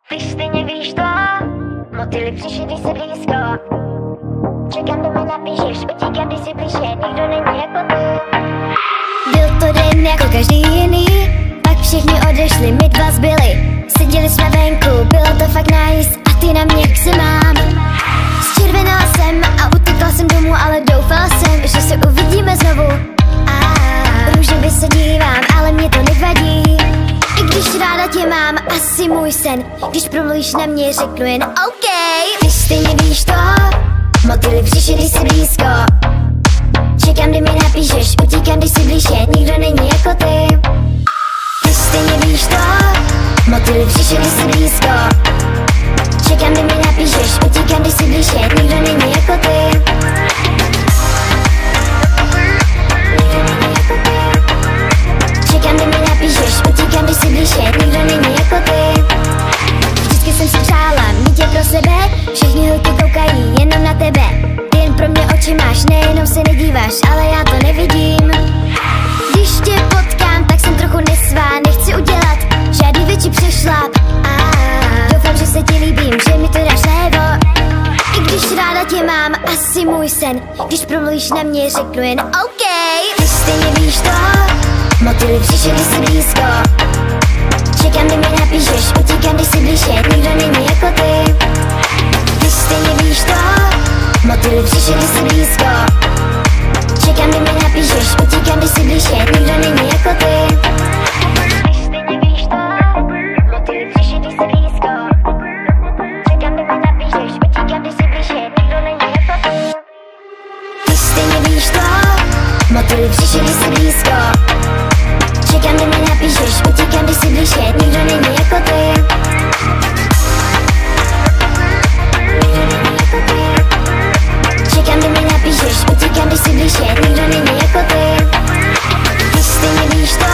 Ty stejně víš to, motýly přišli, když se blízko. Čekám, do mě napíšeš, utíkám, když si blíže, nikdo není jako ty. Byl to den jako každý jiný, pak všichni odešli, my dva zbyli. Seděli jsme venku, bylo to fakt nice, a ty na mě jak se mám. Zčervenala jsem a utekla jsem domů, ale doufala jsem, že se uvidíme znovu. Růžově se dívám, ale mě to nevadí. I když ráda tě mám, asi můj sen. Když promluvíš na mě, řeknu jen OK. Ty stejně víš to, motýly přišli, když jsi blízko. Čekám, kdy mi napíšeš, utíkám, když jsi blíže, nikdo není jako ty. Ty stejně víš to, motýly přišli, když jsi blízko. Čekám, kdy mi napíšeš, utíkám, když jsi blíže, nikdo není jako ty. Čekám, kdy mi napíšeš, utíkám, když jsi blíže, nikdo není jako ty. Vždycky jsem si přála mít tě pro sebe, všichni holky koukají jenom na tebe. Ty jen pro mě oči máš, nejenom se nedíváš, ale já to nevidím. Když tě potkám, tak jsem trochu nesvá, nechci udělat žádný větší přešlap. Doufám, že se ti líbím, že mi to dáš najevo. I když ráda tě mám, asi můj sen. Když promluvíš na mě, řeknu jen OK. Ty stejně víš to, motýly přišli, když jsi blízko. Čekám, kdy mi napíšeš, utíkám, když jsi blíže, nikdo není jako ty. Ty stejně víš to, motýly přišli, když jsi blízko. Čekám, kdy mi napíšeš, utíkám, když jsi blíže, nikdo není jako ty. Ty stejně víš to, motýly přišli, když jsi blízko. Čekám, kdy mi napíšeš, utíkám, když jsi blíže, nikdo není jako ty. Ty stejně víš to, motýly přišli, když jsi blízko. Čekám, kdy mi napíšeš, utíkám, když jsi blíže, nikdo není jako ty. Čekám, kdy mi napíšeš, utíkám, když jsi blíže, nikdo není jako ty. Ty stejně víš to,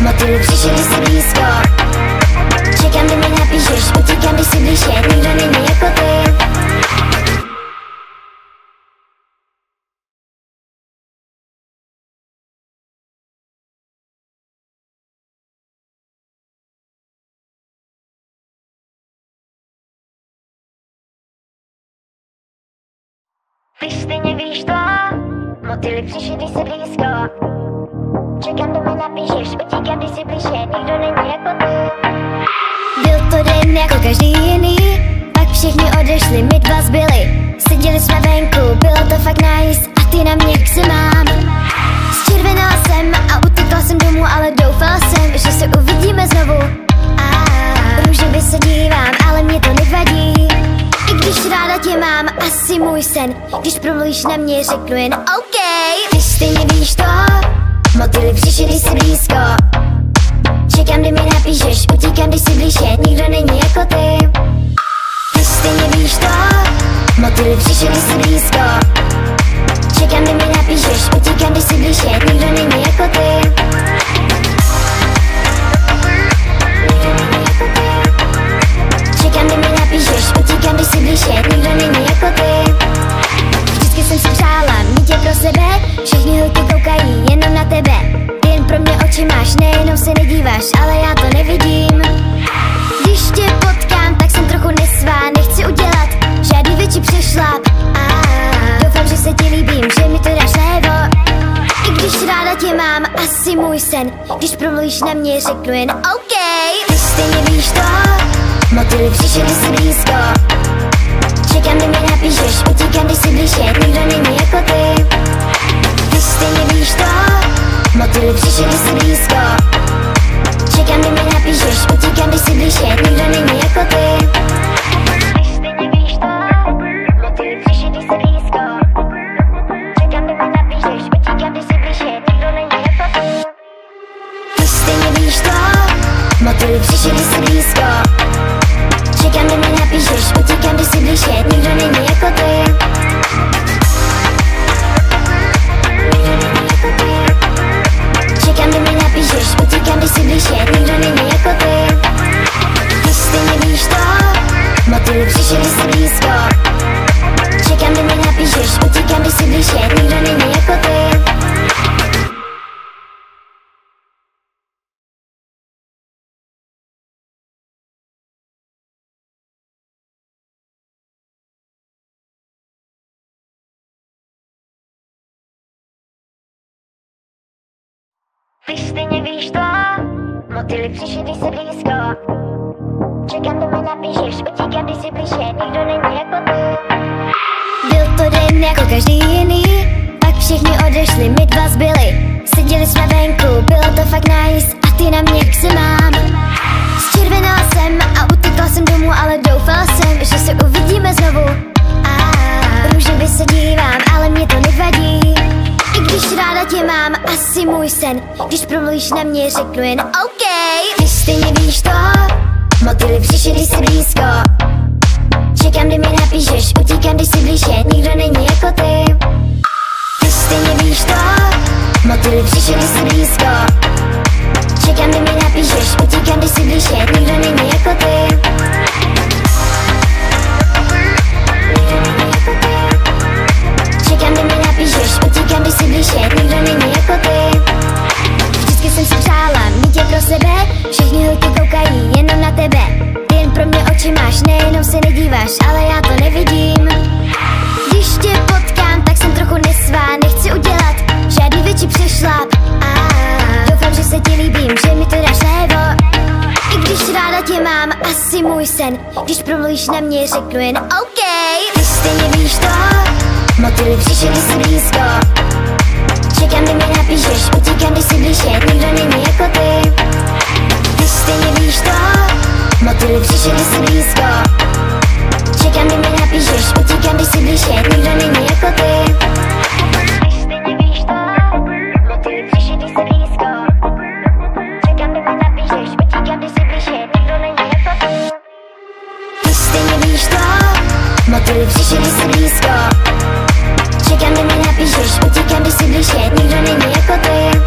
motýly přišli, když jsi blízko. Čekám, kdy mi napíšeš, utíkám, když jsi blíže, nikdo není jako ty. Ty stejně víš to, motýly přišli, když jsi blízko. Čekám, kdy mi napíšeš, utíkám, když jsi blíže, nikdo není jako ty. Byl to den jako každý jiný, pak všichni odešli, my dva zbyli. Seděli jsme venku, bylo to fakt nice, a ty na mě jak se mám. Zčervenala jsem a utekla jsem domů, ale doufala jsem, že se uvidíme znovu. Růžově se dívám, ale mě to nevadí. I když ráda tě mám, asi můj sen. Když promluvíš na mě, řeknu jen OK. Ty stejně víš to, motýly přišli, když jsi blízko. Čekám, kdy mi napíšeš, utíkám, když jsi blíže, nikdo není jako ty. Ty stejně víš to, motýly přišli, když jsi blízko. Čekám, kdy mi napíšeš, utíkám, když jsi blíže, nikdo není jako ty. Čekám, kdy mi napíšeš, utíkám, když jsi blíže, nikdo není jako ty. Vždycky jsem si přála mít tě pro sebe, všichni holky koukají jenom na tebe. Ty jen pro mě oči máš, nejenom se nedíváš, ale já to nevidím. Když tě potkám, tak jsem trochu nesvá, nechci udělat žádný větší přešlap. Doufám, že se ti líbím, že mi to dáš najevo. I když ráda tě mám, asi můj sen. Když promluvíš na mě, řeknu jen OK. Ty stejně víš to, motýly přišli, když jsi blízko. Čekám, kdy mi napíšeš, utíkám, když jsi blíže, nikdo není jako ty. Ty stejně víš to, motýly přišli, když jsi blízko. Čekám, kdy mi napíšeš, utíkám, když jsi blíže, nikdo není jako ty. Ty stejně víš to, motýly přišli, když jsi blízko. Čekám, kdy mi napíšeš, utíkám, když jsi blíže, nikdo není jako ty. Ty stejně víš to, motýly přišli, když jsi blízko. Čekám, kdy mi napíšeš, utíkám, když jsi blíže, nikdo není jako ty. Čekám, kdy mi napíšeš, utíkám, když jsi blíže, nikdo není jako ty. Ty stejně víš to, motýly přišli, když jsi blízko. Čekám, kdy mi napíšeš, utíkám, když jsi blíže, nikdo není jako ty. Ty stejně víš to, motýly přišli, když se blízko. Čekám, to mi napíšeš, utíkám, když si blíže, nikdo není jako ty. Byl to den jako každý jiný, pak všichni odešli, my dva zbyli. Seděli jsme venku, bylo to fakt nice, a ty na mě jak se mám. Zčervenala jsem a utekla jsem domů, ale doufala jsem, že se uvidíme znovu. Růžově se dívám, ale mě to nevadí. I když ráda tě mám, asi můj sen. Když promluvíš na mě, řeknu jen OK. Ty stejně víš to, motýly přišli, když jsi blízko. Čekám, kdy mi napíšeš, utíkám, když jsi blíže, nikdo není jako ty. Ty stejně víš to, motýly přišli, když jsi blízko. Čekám, kdy mi napíšeš, utíkám, když jsi blíže, nikdo není jako ty. Čekám, kdy mi napíšeš, utíkám, když jsi blíže, nikdo není jako ty. Vždycky jsem si přála mít tě pro sebe, všichni holky koukají jenom na tebe. Ty jen pro mě oči máš, nejenom se nedíváš, ale já to nevidím. Když tě potkám, tak jsem trochu nesvá, nechci udělat žádný větší přešlap. Doufám, že se ti líbím, že mi to dáš najevo. I když ráda tě mám, asi můj sen. Když promluvíš na mě, řeknu jen OK. Ty stejně víš to, motýly přišli, když jsi blízko. Čekám, kdy mi napíšeš, utíkám, když jsi blíže, nikdo není jako ty. Ty stejně víš to, motýly přišli, když jsi blízko. Čekám, kdy mi napíšeš, utíkám, když jsi blíže, nikdo není jako ty. Ty stejně víš to, motýly přišli, když jsi blízko. Čekám, kdy mi napíšeš, utíkám, když jsi blíže, nikdo není jako ty. Ty stejně víš to, motýly přišli, když jsi blízko. Čekám, kdy mi napíšeš, utíkám, když jsi blíže, nikdo není jako ty.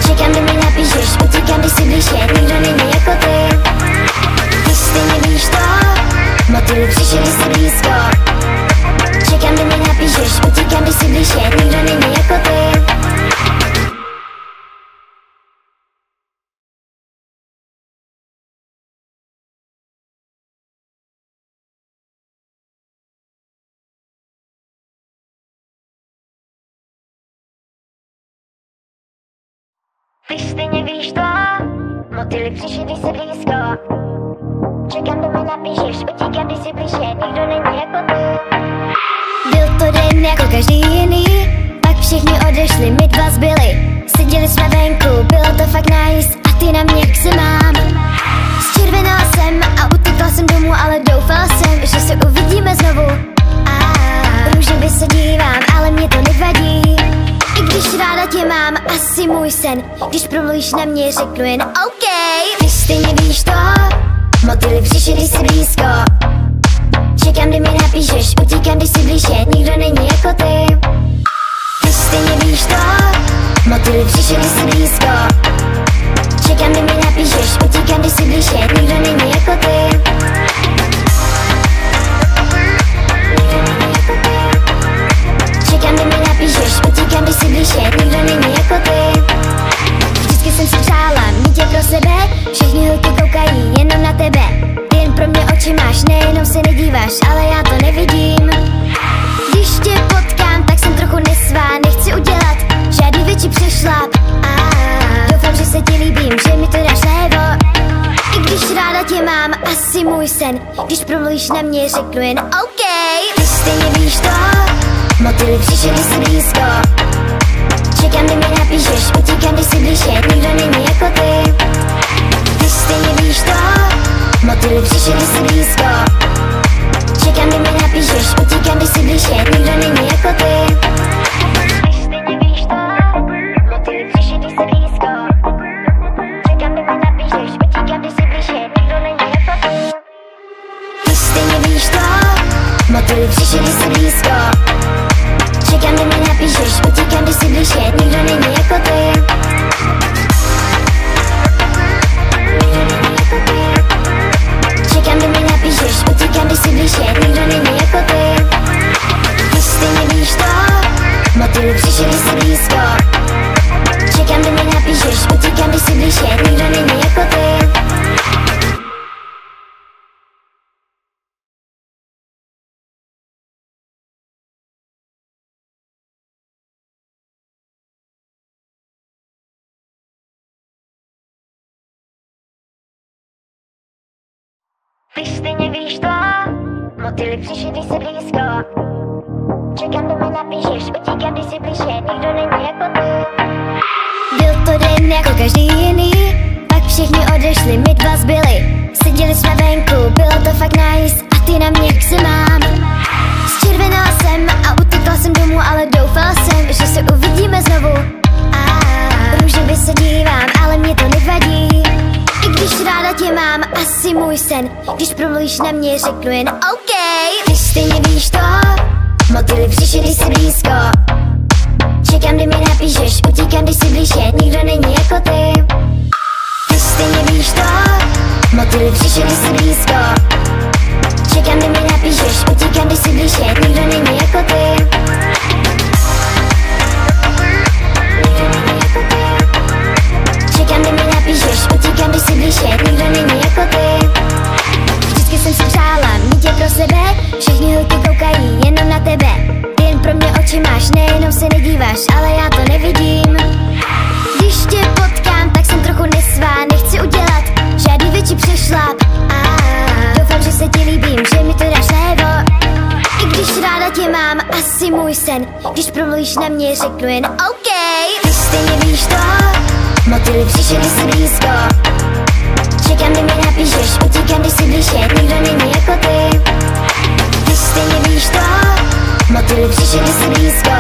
Čekám, kdy mi napíšeš, utíkám, když jsi blíže, nikdo není jako ty. Ty stejně víš to, motýly přišli, když jsi blízko. Čekám, kdy mi napíšeš, utíkám, když jsi blíže, nikdo není jako ty. Ty stejně víš to, motýly přišli, když jsi blízko. Čekám, kdy mi napíšeš, utíkám, když jsi blíže, nikdo není jako ty. Byl to den jako každý jiný, pak všichni odešli, my dva zbyli. Seděli jsme venku, bylo to fakt nice, a ty na mě jak se mám. Zčervenala jsem a utekla jsem domů, ale doufala jsem, že se uvidíme znovu. Růžově se dívám, ale mě to nevadí. I když ráda tě mám, asi můj sen. Když promluvíš na mě, řeknu jen OK. Ty stejně víš to, motýly přišli, když jsi blízko. Čekám, kdy mi napíšeš, utíkám, když jsi blíže, nikdo není jako ty. Ty stejně víš to, motýly přišli, když jsi blízko. Čekám, kdy mi napíšeš, utíkám, když jsi blíže, nikdo není jako ty. Čekám, kdy mi napíšeš, utíkám, když jsi blíže, nikdo není jako ty. Vždycky jsem si přála mít tě pro sebe, všichni holky koukají jenom na tebe. Ty jen pro mě oči máš, nejenom se nedíváš, ale já to nevidím. Když tě potkám, tak jsem trochu nesvá, nechci udělat žádný větší přešlap. Doufám, že se ti líbím, že mi to dáš najevo. I když ráda tě mám, asi můj sen. Když promluvíš na mě, řeknu jen OK. Ty stejně víš to, motýly přišli, když jsi blízko. Čekám, kdy mi napíšeš, utíkám, když jsi blíže, nikdo není jako ty. Ty stejně víš to, motýly přišli, když jsi blízko. Čekám, kdy mi napíšeš, utíkám, když jsi blíže, nikdo není jako ty. Ty stejně víš to, motýly přišli, když jsi blízko. Čekám, kdy mi napíšeš, utíkám, když jsi blíže, nikdo není jako ty. Ty stejně víš to, motýly přišli, když jsi blízko. Čekám, kdy mi napíšeš, utíkám, když jsi blíže, nikdo není jako ty. Čekám, kdy mi napíšeš, utíkám, když jsi blíže, nikdo není jako ty. Ty stejně víš to, motýly přišli, když jsi blízko. Čekám, kdy mi napíšeš, utíkám, když jsi blíže, nikdo není jako ty. Ty stejně víš to, motýly přišli, když se blízko. Čekám, do mě napíšeš, utíkám, když si blíže, nikdo není jako ty. Byl to den jako každý jiný, pak všichni odešli, my dva zbyli. Seděli jsme venku, bylo to fakt nice, a ty na mě jak se mám. Zčervenala jsem a utekla jsem domů, ale doufala jsem, že se uvidíme znovu. Růžově se dívám, ale mě to nevadí. I když ráda tě mám, asi můj sen. Když promluvíš na mě, řeknu jen OK. Ty stejně víš to, motýly přišli, když jsi blízko. Čekám, kdy mi napíšeš, utíkám, když jsi blíže, nikdo není jako ty. Ty stejně víš to, motýly přišli, když jsi blízko. Čekám, kdy mi napíšeš, utíkám, když jsi blíže, nikdo není jako ty. Čekám, kdy mi napíšeš, utíkám, když jsi blíže, nikdo není jako ty. Vždycky jsem si přála mít tě pro sebe, všichni holky koukají jenom na tebe. Ty jen pro mě oči máš, nejenom se nedíváš, ale já to nevidím. Když tě potkám, tak jsem trochu nesvá, nechci udělat žádný větší přešlap. Doufám, že se ti líbím, že mi to dáš najevo. I když ráda tě mám, asi můj sen. Když promluvíš na mě, řeknu jen OK. Ty stejně víš to, motýly přišli, když jsi blízko. Čekám, kdy mi napíšeš, utíkám, když jsi blíže, nikdo není jako ty. Ty stejně víš to, motýly přišli, když jsi blízko.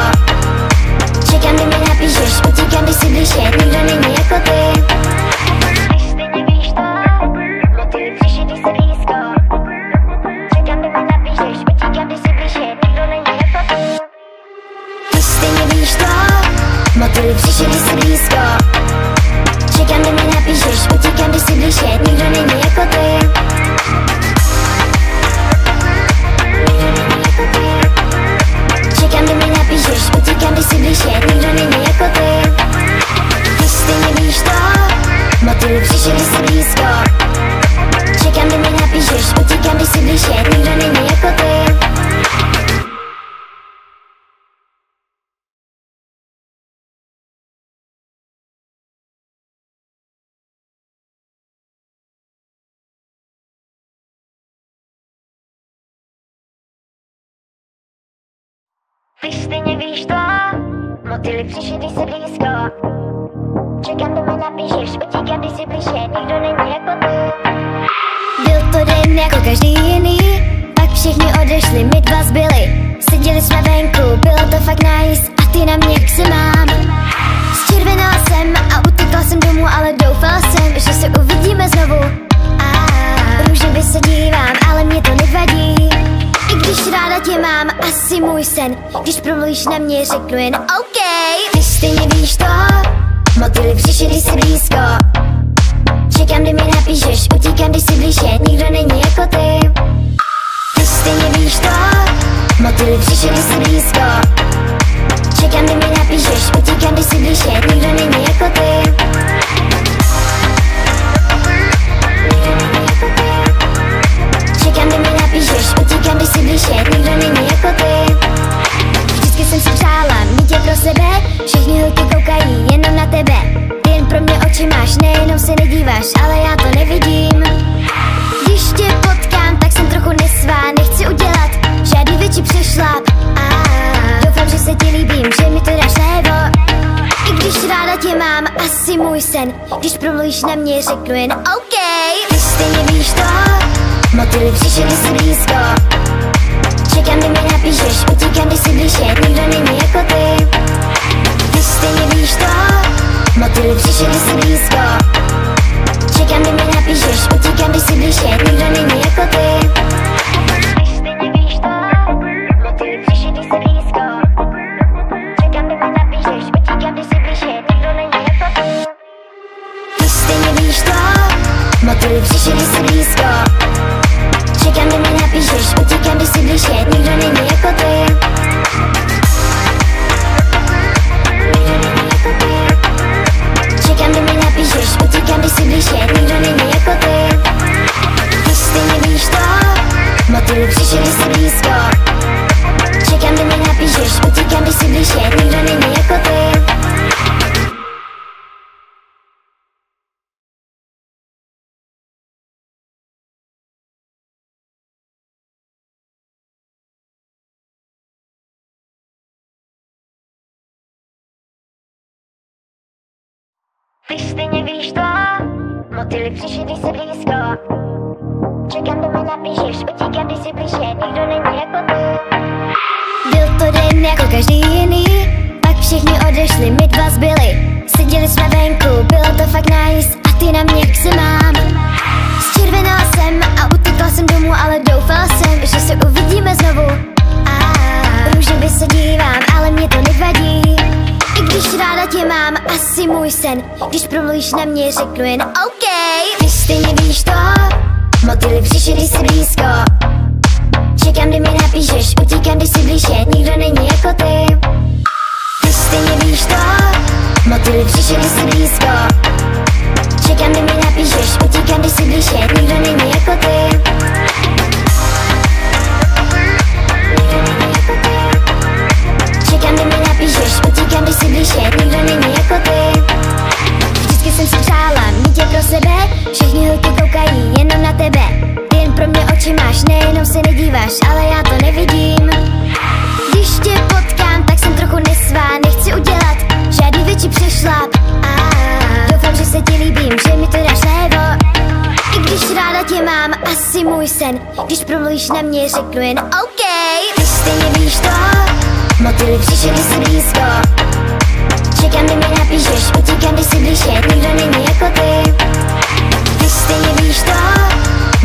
Čekám, kdy mi napíšeš, utíkám, když jsi blíže, nikdo není jako ty. Ty stejně víš to, motýly přišli, když jsi blízko. Čekám, kdy mi napíšeš, utíkám, když jsi blíže, nikdo není jako ty. Ty stejně víš to, motýly přišli, když jsi blízko. Čekám, kdy mi napíšeš, utíkám, když jsi blíže, nikdo není jako ty. Čekám, kdy mi napíšeš, utíkám, když jsi blíže, nikdo není jako ty. Ty stejně víš to, motýly přišli, když jsi blízko. Čekám, kdy mi napíšeš, utíkám, když jsi blíže, nikdo není jako ty. Ty stejně víš to, motýly přišli, když jsi blízko. Čekám, kdy mi napíšeš, utíkám, když jsi blíže, nikdo není jako ty. Byl to den jako každý jiný, pak všichni odešli, my dva zbyli. Seděli jsme venku, bylo to fakt nice, a ty na mě jak se mám. Zčervenala jsem a utekla jsem domů, ale doufala jsem, že se uvidíme znovu. Růžově se dívám, ale mě to nevadí. I když ráda tě mám, asi můj sen. Když promluvíš na mě, řeknu jen OK. Ty stejně víš to, motýly přišli, když jsi blízko. Čekám, kdy mi napíšeš, utíkám, když jsi blíže, nikdo není jako ty. Ty stejně víš to, motýly přišli, když jsi blízko. Čekám, kdy mi napíšeš, utíkám, když jsi blíže, nikdo není jako ty. Čekám, kdy mi napíšeš, utíkám, když jsi blíže, nikdo není jako ty. Vždycky jsem si přála mít tě pro sebe, všichni holky koukají jenom na tebe. Ty jen pro mě oči máš, nejenom se nedíváš, ale já to nevidím. Když tě potkám, tak jsem trochu nesvá, nechci udělat žádný větší přešlap. Doufám, že se ti líbím, že mi to dáš najevo. I když ráda tě mám, asi můj sen. Když promluvíš na mě, řeknu jen OK. Ty stejně víš to, motýly přišli, když jsi blízko. Čekám, kdy mi napíšeš, utíkám, když jsi blíže, nikdo není jako ty. Ty stejně víš to, motýly přišli, když jsi blízko. Čekám, kdy mi napíšeš, utíkám, když jsi blíže, nikdo není jako ty. Ty stejně víš to, motýly přišli, když jsi blízko. Čekám, kdy mi napíšeš, utíkám, když jsi blíže, nikdo není jako ty. Ty stejně víš to, motýly přišli, když jsi blízko. Čekám, kdy mi napíšeš, utíkám, když jsi blíže, nikdo není jako ty. Čekám, kdy mi napíšeš, utíkám, když jsi blíže, nikdo není jako ty. Ty stejně víš to, motýly přišli, když jsi blízko. Čekám, kdy mi napíšeš, utíkám, když jsi blíže, nikdo není jako ty. Ty stejně víš to, motýly přišli, když jsi blízko. Čekám, do mě napíšeš, utíkám, když jsi blíže, nikdo není jako ty. Byl to den jako každý jiný, pak všichni odešli, my dva zbyli. Seděli jsme venku, bylo to fakt nice, a ty na mě, jak se mám. Zčervenala jsem a utekla jsem domů, ale doufala jsem, že se uvidíme znovu. Růžově se dívám, ale mě to nevadí. I když ráda tě mám, asi můj sen. Když promluvíš na mě, řeknu jen OK. Ty stejně víš to, motýly přišli, když jsi blízko. Čekám, kdy mi napíšeš, utíkám, když jsi blíže, nikdo není jako ty. Ty stejně víš to, motýly přišli, když jsi blízko. Čekám, kdy mi napíšeš, utíkám, když jsi blíže, nikdo není jako ty. Čekám, kdy mi napíšeš, utíkám, když jsi blíže, nikdo není jako ty. Vždycky jsem si přála mít tě pro sebe, všichni holky koukají jenom na tebe. Ty jen pro mě oči máš, nejenom se nedíváš, ale já to nevidím. Když tě potkám, tak jsem trochu nesvá, nechci udělat žádný větší přešlap. Doufám, že se ti líbím, že mi to dáš najevo. I když ráda tě mám, asi můj sen. Když promluvíš na mě, řeknu jen OK. Ty stejně víš to, motýly přišli, když jsi blízko. Čekám, kdy mi napíšeš, utíkám, když jsi blíže, nikdo není jako ty. Ty stejně víš to,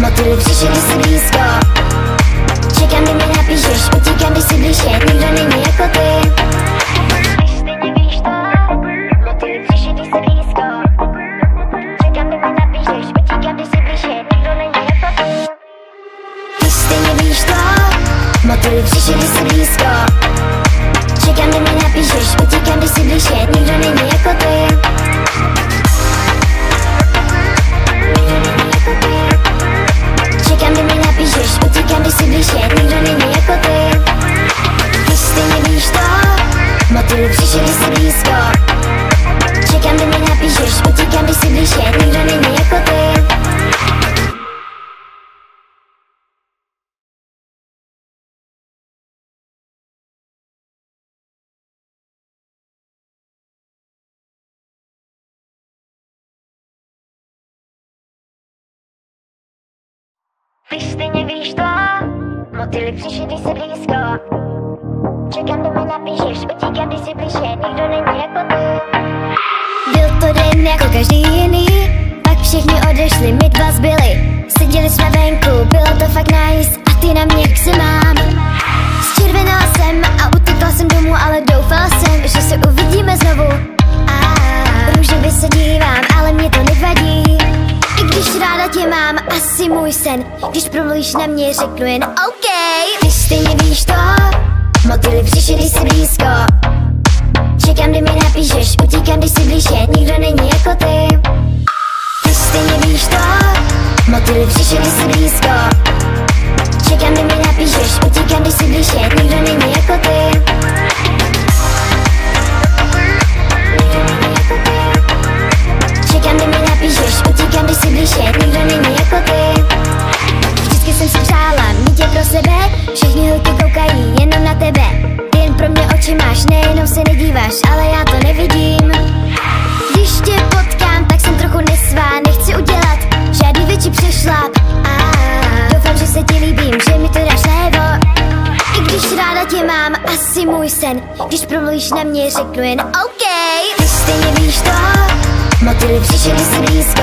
motýly přišli, když jsi blízko. Čekám, kdy mi napíšeš, utíkám, když jsi blíže, nikdo není jako ty. Ty stejně víš to, motýly přišli, když jsi blízko. Čekám, kdy mi napíšeš, utíkám, když jsi blíže, nikdo není jako ty. Ty stejně víš to, motýly přišli, když jsi blízko. Čekám, kdy mi napíšeš, utíkám, když jsi blíže, nikdo není jako ty. Čekám, kdy mi napíšeš, utíkám, když jsi blíže, nikdo není jako ty. Ty stejně víš to, motýly přišli, když jsi blízko. Čekám, kdy mi napíšeš, utíkám, když jsi blíže, nikdo není jako ty. Ty stejně víš to, motýly přišli, když jsi blízko. Čekám, kdy mi napíšeš, utíkám, když jsi blíže, nikdo není jako ty. Byl to den jako každý jiný, pak všichni odešli, my dva zbyli. Seděli jsme venku, bylo to fakt nice, a ty na mě, jak se mám. Zčervenala jsem a utekla jsem domů, ale doufala jsem, že se uvidíme znovu. Růžově se dívám, ale mě to nevadí. I když ráda tě mám, asi můj sen. Když promluvíš na mě, řeknu jen OK. Ty stejně víš to, motýly přišli, když jsi blízko. Čekám, kdy mi napíšeš, utíkám, když jsi blíže, nikdo není jako ty. Ty stejně víš to, motýly přišli, když jsi blízko. Čekám, kdy mi napíšeš, utíkám, když jsi blíže, nikdo není jako ty. Čekám, kdy mi napíšeš, utíkám, když jsi blíže, nikdo není jako ty. Vždycky jsem si přála mít tě pro sebe, všichni holky koukají jenom na tebe. Ty jen pro mě oči máš, nejenom se nedíváš, ale já to nevidím. Když tě potkám, tak jsem trochu nesvá, nechci udělat žádný větší přešlap. Doufám, že se ti líbím, že mi to dáš najevo. I když ráda tě mám, asi můj sen. Když promluvíš na mě, řeknu jen OK. Ty stejně víš to, motýly přišli, když jsi blízko.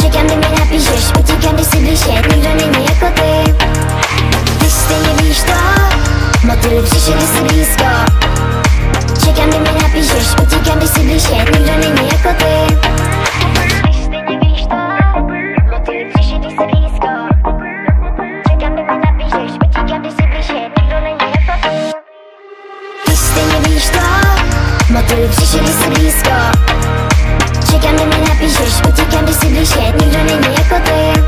Čekám, kdy mi napíšeš, utíkám, když jsi blíže, nikdo není jako ty. Ty stejně víš to, motýly přišli, když jsi blízko. Čekám, kdy mi napíšeš, utíkám, když jsi blíže, nikdo není jako ty. Ty stejně víš to, motýly přišli, když jsi blízko. Čekám, kdy mi napíšeš, utíkám, když jsi blíže, nikdo není jako ty. Ty stejně víš to, motýly přišli, když jsi blízko. Čekám, kdy mi napíšeš, utíkám, když jsi blíže, nikdo není jako ty.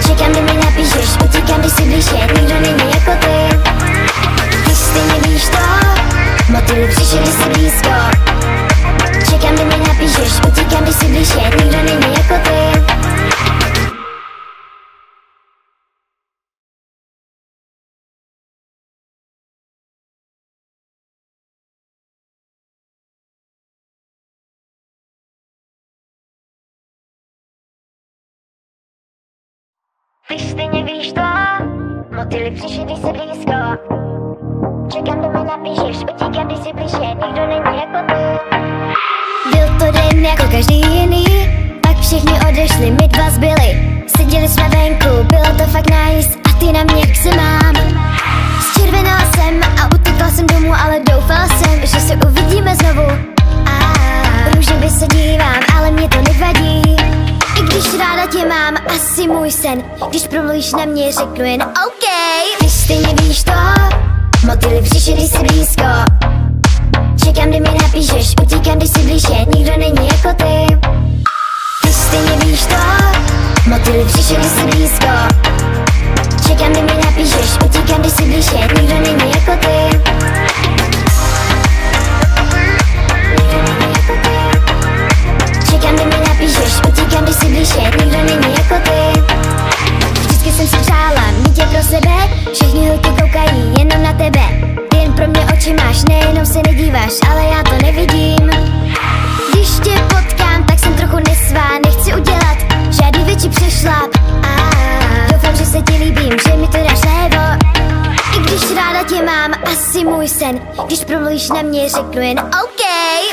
Čekám, kdy mi napíšeš, utíkám, když jsi blíže, nikdo není jako ty. Ty stejně Ty stejně víš to, motýly přišli, když se blízko. Čekám, kdo mi napíšeš, utíkám, když si blíže, nikdo není jako ty. Byl to den jako každý jiný, pak všichni odešli, my dva zbyli. Seděli jsme venku, bylo to fakt nice, a ty na mě jak se mám. Zčervenala jsem a utekla jsem domů, ale doufala jsem, že se uvidíme znovu. Růžově se dívám, ale mě to nevadí. I když ráda tě mám, asi můj sen. Když promluvíš na mě, řeknu jen OK. Ty stejně víš to, motýly přišli, když jsi blízko. Čekám, kdy mi napíšeš, utíkám, když jsi blíže, nikdo není jako ty. Ty stejně víš to, motýly přišli, když jsi blízko. Čekám, kdy mi napíšeš, utíkám, když jsi blíže, nikdo není jako ty. Čekám, kdy mi napíšeš, utíkám, když jsi blíže, nikdo není jako ty. Vždycky jsem si přála mít tě pro sebe, všichni holky koukají jenom na tebe. Ty jen pro mě oči máš, nejenom se nedíváš, ale já to nevidím. Když tě potkám, tak jsem trochu nesvá, nechci udělat žádný větší přešlap. Doufám, že se ti líbím, že mi to dáš najevo. I když ráda tě mám, asi můj sen. Když promluvíš na mě, řeknu jen OK.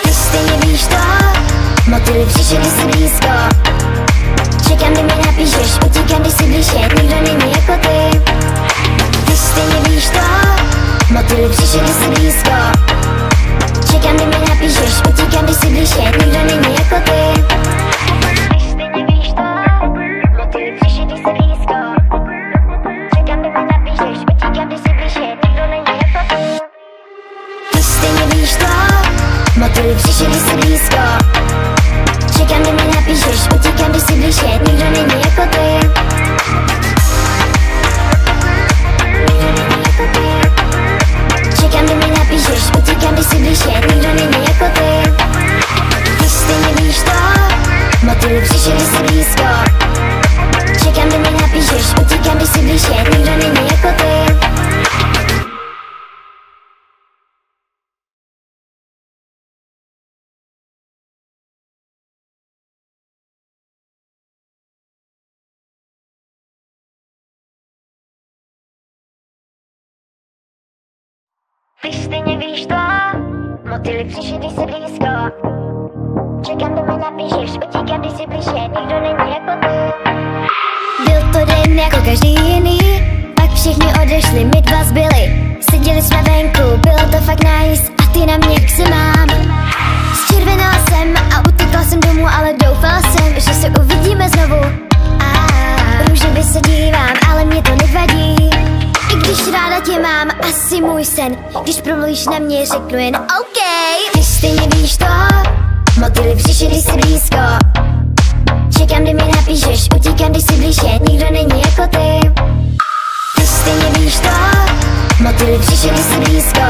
Ty stejně víš to, motýly přišli, když jsi blízko. Čekám, kdy mi napíšeš, utíkám, když jsi blíže, nikdo není jako ty. Ty stejně víš to, motýly přišli, když jsi blízko. Čekám, kdy mi napíšeš, utíkám, když jsi blíže, nikdo není jako ty. Ty stejně víš to, motýly přišli, když jsi blízko. Čekám, kdy mi napíšeš, utíkám, když jsi blíže, nikdo není jako ty. Ty stejně víš to, motýly přišli, když jsi blízko. Čekám, kdy mi napíšeš, utíkám, když jsi blíže, nikdo není jako ty. Čekám, kdy mi napíšeš, utíkám, když jsi blíže, nikdo není jako ty. Ty stejně víš to, motýly přišli, když jsi blízko. Čekám, kdy mi napíšeš, utíkám, když jsi blíže, nikdo není jako ty. Ty stejně víš to, motýly přišli, když jsi blízko. Čekám, kdo mi napíšeš, utíkám, když jsi blíže, nikdo není jako ty. Byl to den jako každý jiný, pak všichni odešli, my dva zbyli. Seděli jsme venku, bylo to fakt nice, a ty na mě jak se mám. Zčervenala jsem a utekla jsem domů, ale doufala jsem, že se uvidíme znovu. Růžově se dívám, ale mě to nevadí. I když ráda tě mám, asi můj sen. Když promluvíš na mě, řeknu jen OK. Ty stejně víš to, motýly přišli, když jsi blízko. Čekám, kdy mi napíšeš, utíkám, když jsi blíže, nikdo není jako ty. Ty stejně víš to, motýly přišli, když jsi blízko.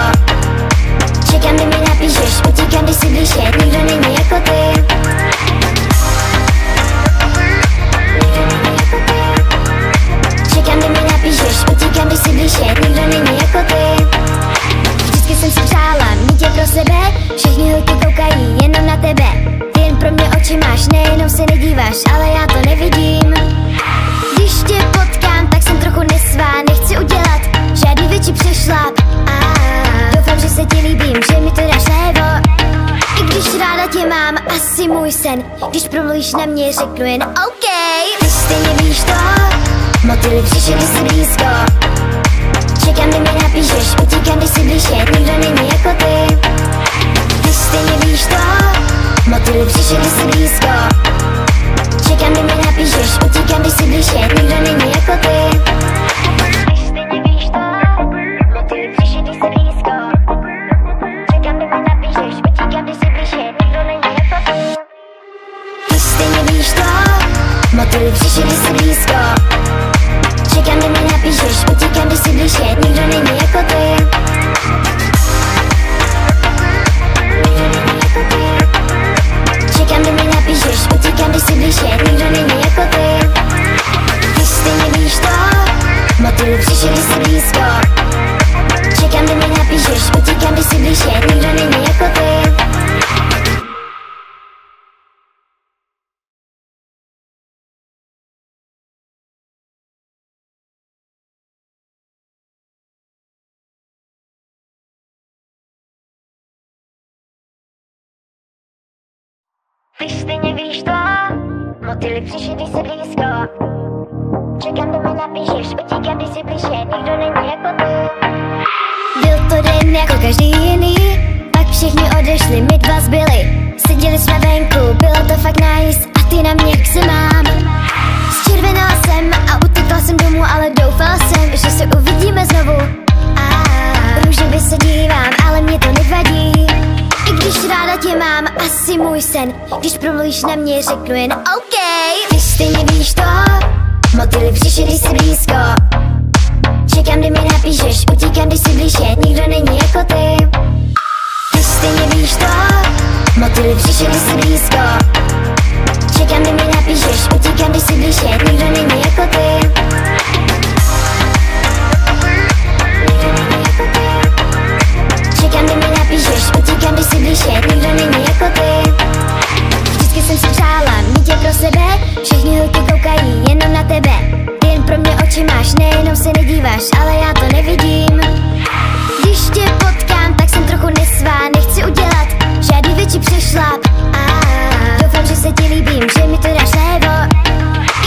Čekám, kdy mi napíšeš, utíkám, když jsi blíže, nikdo není jako ty. Čekám, kdy mi napíšeš, utíkám, když jsi blíže, nikdo není jako ty. Vždycky jsem si přála mít tě pro sebe, všichni holky koukají jenom na tebe. Ty jen pro mě oči máš, nejenom se nedíváš, ale já to nevidím. Když tě potkám, tak jsem trochu nesvá, nechci udělat žádný větší přešlap. Doufám, že se ti líbím, že mi to dáš najevo. I když ráda tě mám, asi můj sen. Když promluvíš na mě, řeknu jen OK. Ty stejně víš to, motýly přišli, když jsi blízko. Čekám, kdy mi napíšeš, utíkám, když jsi blíže, nikdo není jako ty. Ty stejně víš to, motýly přišli, když jsi blízko. Čekám, kdy mi napíšeš, utíkám, když jsi blíže, nikdo není jako ty. Ty stejně víš to, motýly přišli, když jsi blízko. Čekám, kdy mi napíšeš, utíkám, když jsi blíže, nikdo není jako ty. Ty stejně víš to, motýly přišli, když jsi blízko. Čekám, kdy mi napíšeš, utíkám, když jsi blíže, nikdo není jako ty. Čekám, kdy mi Ty stejně víš to, motýly přišli, když se blízko. Čekám, do mě napíšeš, utíkám, když si blíže, nikdo není jako ty. Byl to den jako každý jiný, pak všichni odešli, my dva zbyli. Seděli jsme venku, bylo to fakt nice, a ty na mě jak se mám. Zčervenala jsem a utekla jsem domů, ale doufala jsem, že se uvidíme znovu. Růžově se dívám, ale mě to nevadí. I když ráda tě mám, asi můj sen. Když promluvíš na mě, řeknu jen OK. Ty stejně víš to, motýly přišli, když jsi blízko. Čekám, kdy mi napíšeš, utíkám, když jsi blíže, nikdo není jako ty. Ty stejně víš to, motýly přišli, když jsi blízko. Čekám, kdy mi napíšeš, utíkám, když jsi blíže, nikdo není jako ty. Čekám, kdy mi napíšeš, utíkám, když jsi blíže, nikdo není jako ty. Vždycky jsem si přála mít tě pro sebe, všichni holky koukají jenom na tebe. Ty jen pro mě oči máš, nejenom se nedíváš, ale já to nevidím. Když tě potkám, tak jsem trochu nesvá, nechci udělat žádný větší přešlap. Doufám, že se ti líbím, že mi to dáš najevo.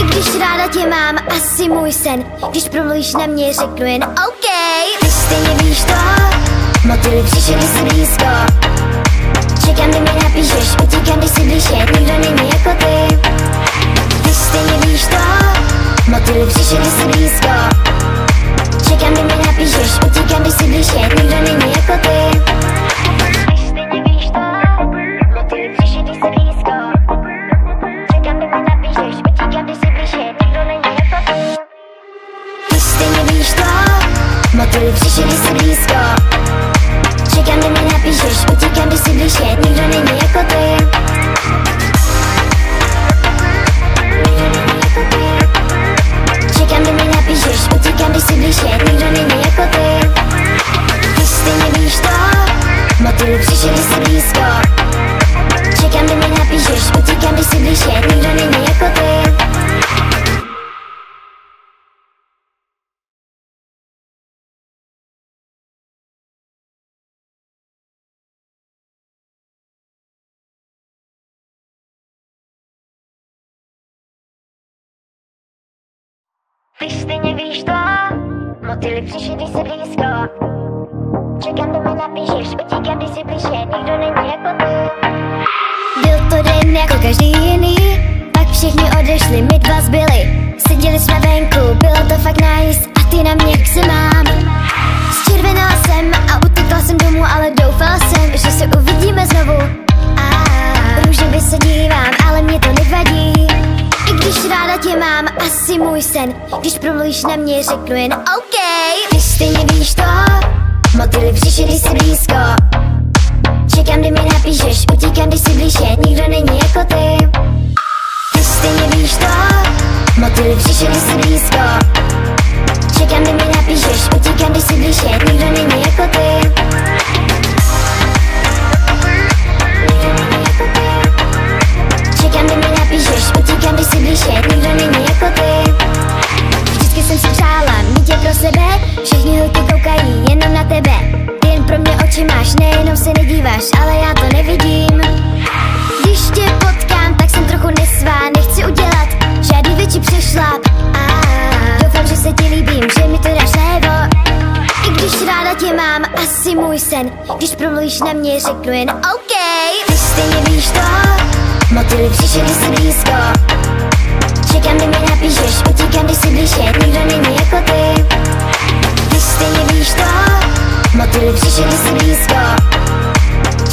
I když ráda tě mám, asi můj sen. Když promluvíš na mě, řeknu jen OK. Ty stejně víš to, motýly přišli, když jsi blízko. Čekám, kdy mi napíšeš, utíkám, když jsi blíže, nikdo není jako ty. Ty stejně víš to, motýly přišli, když jsi blízko. Čekám, kdy mi napíšeš, utíkám, když jsi blíže, nikdo není jako ty. Ty stejně víš to, motýly přišli, když jsi blízko. Čekám, kdy mi napíšeš, utíkám, když jsi blíže, nikdo není jako ty. Ty stejně víš to, motýly přišli, když jsi blízko. Čekám, kdy mi napíšeš, utíkám, když jsi blíže, nikdo není jako ty. Čekám, kdy mi napíšeš, utíkám, když jsi blíže, nikdo není jako ty. Ty stejně víš to, motýly přišli, když jsi blízko. Čekám, kdy mi napíšeš, utíkám, když jsi blíže, nikdo není jako ty. Ty stejně víš to, motýly přišli, když jsi blízko. Čekám, kdy mi napíšeš, utíkám, když jsi blíže, nikdo není jako ty. Byl to den jako každý jiný, pak všichni odešli, my dva zbyli. Seděli jsme venku, bylo to fakt nice, a ty na mě jak se mám. Zčervenala jsem a utekla jsem domů, ale doufala jsem, že se uvidíme znovu. Růžově se dívám, ale mě to nevadí. I když ráda tě mám, asi můj sen. Když promluvíš na mě, řeknu jen OK. Ty stejně víš to, motýly přišli, když jsi blízko. Čekám, kdy mi napíšeš, utíkám, když jsi blíže, nikdo není jako ty. Ty stejně víš to, motýly přišli, když jsi blízko. Čekám, kdy mi napíšeš, utíkám, když jsi blíže, nikdo není jako ty. Čekám, kdy mi napíšeš, utíkám, když jsi blíže, nikdo není jako ty. Vždycky jsem si přála mít tě pro sebe, všichni holky koukají jenom na tebe. Ty jen pro mě oči máš, nejenom se nedíváš, ale já to nevidím. Když tě potkám, tak jsem trochu nesvá, nechci udělat žádný větší přešlap. Doufám, že se ti líbím, že mi to dáš najevo. I když ráda tě mám, asi můj sen. Když promluvíš na mě, řeknu jen OK. Ty stejně víš to, motýly přišli, když jsi blízko. Čekám, kdy mi napíšeš, utíkám, když jsi blíže, nikdo není jako ty. Ty stejně víš to, motýly přišli, když jsi blízko.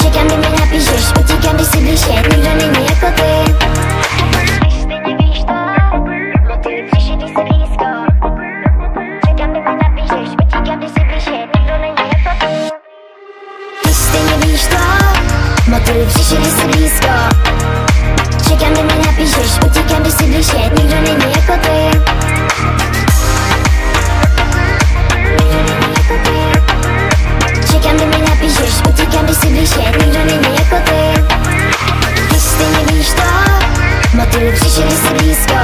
Čekám, kdy mi napíšeš, utíkám, když jsi blíže, nikdo není jako ty. Ty stejně víš to, motýly přišli, když jsi blízko. Čekám, kdy mi napíšeš, utíkám, když jsi blíže, nikdo není jako ty. Ty stejně víš to, motýly přišli, když jsi blízko. Čekám, kdy mi napíšeš, utíkám, když jsi blíže, nikdo není jako ty. Čekám, kdy mi napíšeš, utíkám, když jsi blíže, nikdo není jako ty. Ty stejně víš to, motýly přišli, když jsi blízko.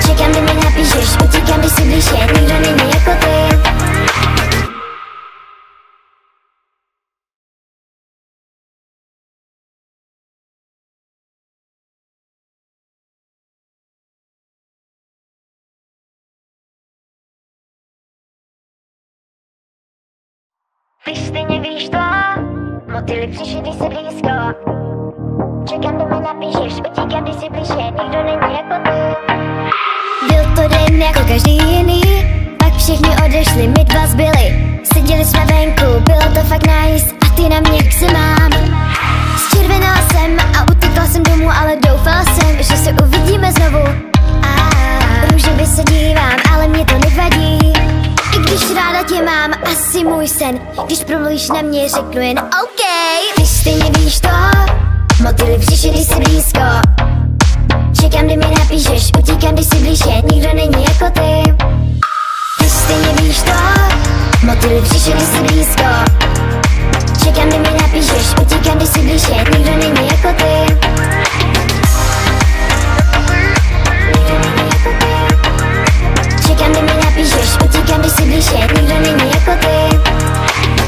Čekám, kdy mi napíšeš, utíkám, když jsi blíže, nikdo není jako ty. Ty stejně víš to, motýly přišli, když se blízko. Čekám, do mě napíšeš, utíkám, když si blíže, nikdo není jako ty. Byl to den jako každý jiný, pak všichni odešli, my dva zbyli. Seděli jsme venku, bylo to fakt nice, a ty na mě jak se mám. Zčervenala jsem a utekla jsem domů, ale doufala jsem, že se uvidíme znovu. Růžově se dívám, ale mě to nevadí. I když ráda tě mám, asi můj sen. Když promluvíš na mě, řeknu jen OK. Ty stejně víš to, motýly přišli, když jsi blízko. Čekám, kdy mi napíšeš, utíkám, když jsi blíže, nikdo není jako ty. Ty stejně víš to, motýly přišli, když jsi blízko. Čekám, kdy mi napíšeš, utíkám, když jsi blíže, nikdo není jako ty. Čekám, kdy mi napíšeš, utíkám, když jsi blíže, nikdo není jako ty.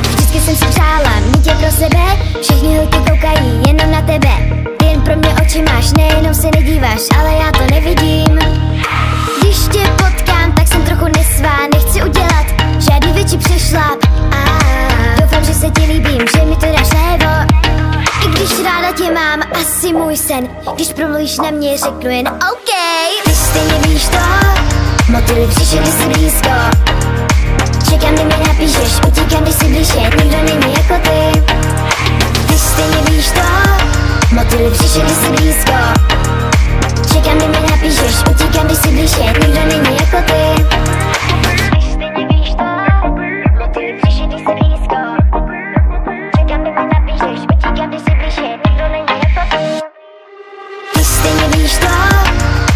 Vždycky jsem si přála mít tě pro sebe, všichni holky koukají jenom na tebe. Ty jen pro mě oči máš, nejenom se nedíváš, ale já to nevidím. Když tě potkám, tak jsem trochu nesvá, nechci udělat žádný větší přešlap. Doufám, že se ti líbím, že mi to dáš najevo. I když ráda tě mám, asi můj sen. Když promluvíš na mě, řeknu jen OK. Ty stejně víš to, motýly přišli, když jsi blízko. Čekám, kdy mi napíšeš, utíkám, když jsi blíže, nikdo není jako ty. Ty stejně víš to, motýly přišli, když jsi blízko. Čekám, kdy mi napíšeš, utíkám, když jsi blíže, nikdo není jako ty. Ty stejně víš to, motýly přišli, když jsi blízko. Čekám, kdy mi napíšeš, utíkám, když jsi blíže, nikdo není jako ty. Ty stejně víš to,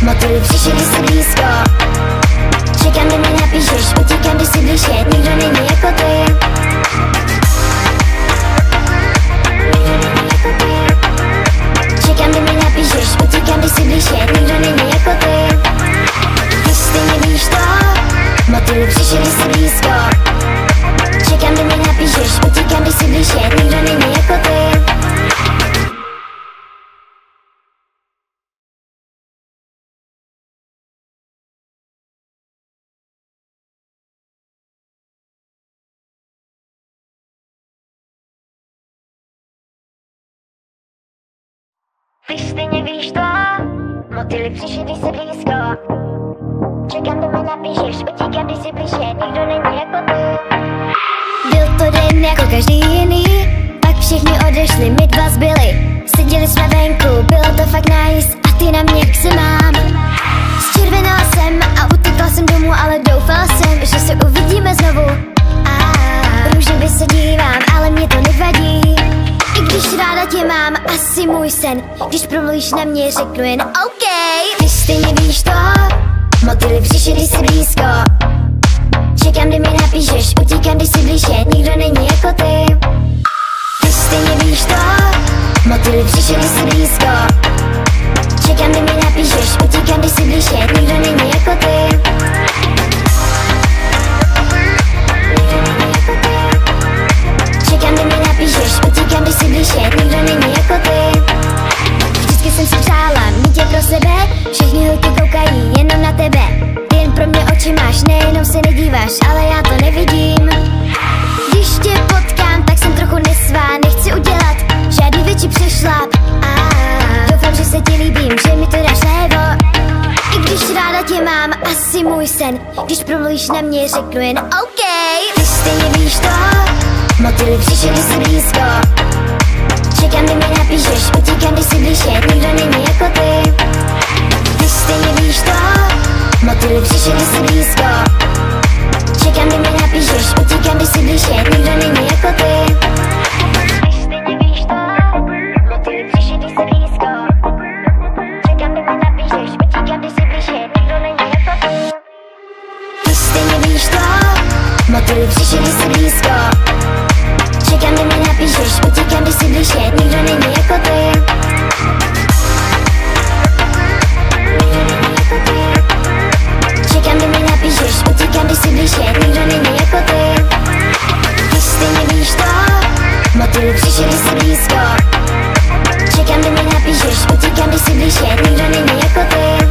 motýly přišli, když jsi blízko. Čekám, kdy mi napíšeš, utíkám, když jsi blíže, nikdo není jako ty. Čekám, kdy mi napíšeš, utíkám, když jsi blíže, nikdo není jako ty. Ty stejně víš to, motýly přišli, když jsi blízko. Čekám, kdy mi napíšeš, utíkám, když jsi blíže, nikdo není jako ty. Ty stejně víš to, motýly přišli, když jsi blízko. Čekám, kdy mi napíšeš, utíkám, když jsi blíže, nikdo není jako ty. Byl to den jako každý jiný, pak všichni odešli, my dva zbyli. Seděli jsme venku, bylo to fakt nice, a ty na mě jak se mám. Zčervenala jsem a utekla jsem domů, ale doufala jsem, že se uvidíme znovu. Růžově se dívám, ale mě to nevadí. I když ráda tě mám, asi můj sen. Když promluvíš na mě, řeknu jen OK. Ty stejně víš to, motýly přišli, když jsi blízko. Čekám, kdy mi napíšeš, utíkám, když jsi blíže, nikdo není jako ty. Ty stejně víš to, motýly přišli, když jsi blízko. Čekám, kdy mi napíšeš, utíkám, když jsi blíže, nikdo není jako ty. Čekám, kdy mi napíšeš, utíkám, když jsi blíže, nikdo není jako ty. Vždycky jsem si přála mít tě pro sebe, všichni holky koukají jenom na tebe. Ty jen pro mě oči máš, nejenom se nedíváš, ale já to nevidím. Když tě potkám, tak jsem trochu nesvá, nechci udělat žádný větší přešlap. Doufám, že se ti líbím, že mi to dáš najevo. I když ráda tě mám, asi můj sen. Když promluvíš na mě, řeknu jen OK. Ty stejně víš to, motýly přišli, když jsi blízko. Čekám, kdy mi napíšeš, utíkám, když jsi blíže, nikdo není jako ty. Ty stejně víš to, motýly přišli, když jsi blízko. Čekám, kdy mi napíšeš, utíkám, když jsi blíže, nikdo není jako ty. Ty stejně víš to, motýly přišli, když jsi blízko. Čekám, kdy mi napíšeš, utíkám, když jsi blíže, nikdo není jako ty. Ty stejně víš to, motýly přišli, když jsi blízko. Čekám, kdy mi napíšeš, utíkám, když jsi blíže, nikdo není jako ty. Čekám, kdy mi napíšeš, utíkám, když jsi blíže, nikdo není jako ty. Ty stejně víš to, motýly přišli, když jsi blízko. Čekám, kdy mi napíšeš, utíkám, když jsi blíže, nikdo není jako ty.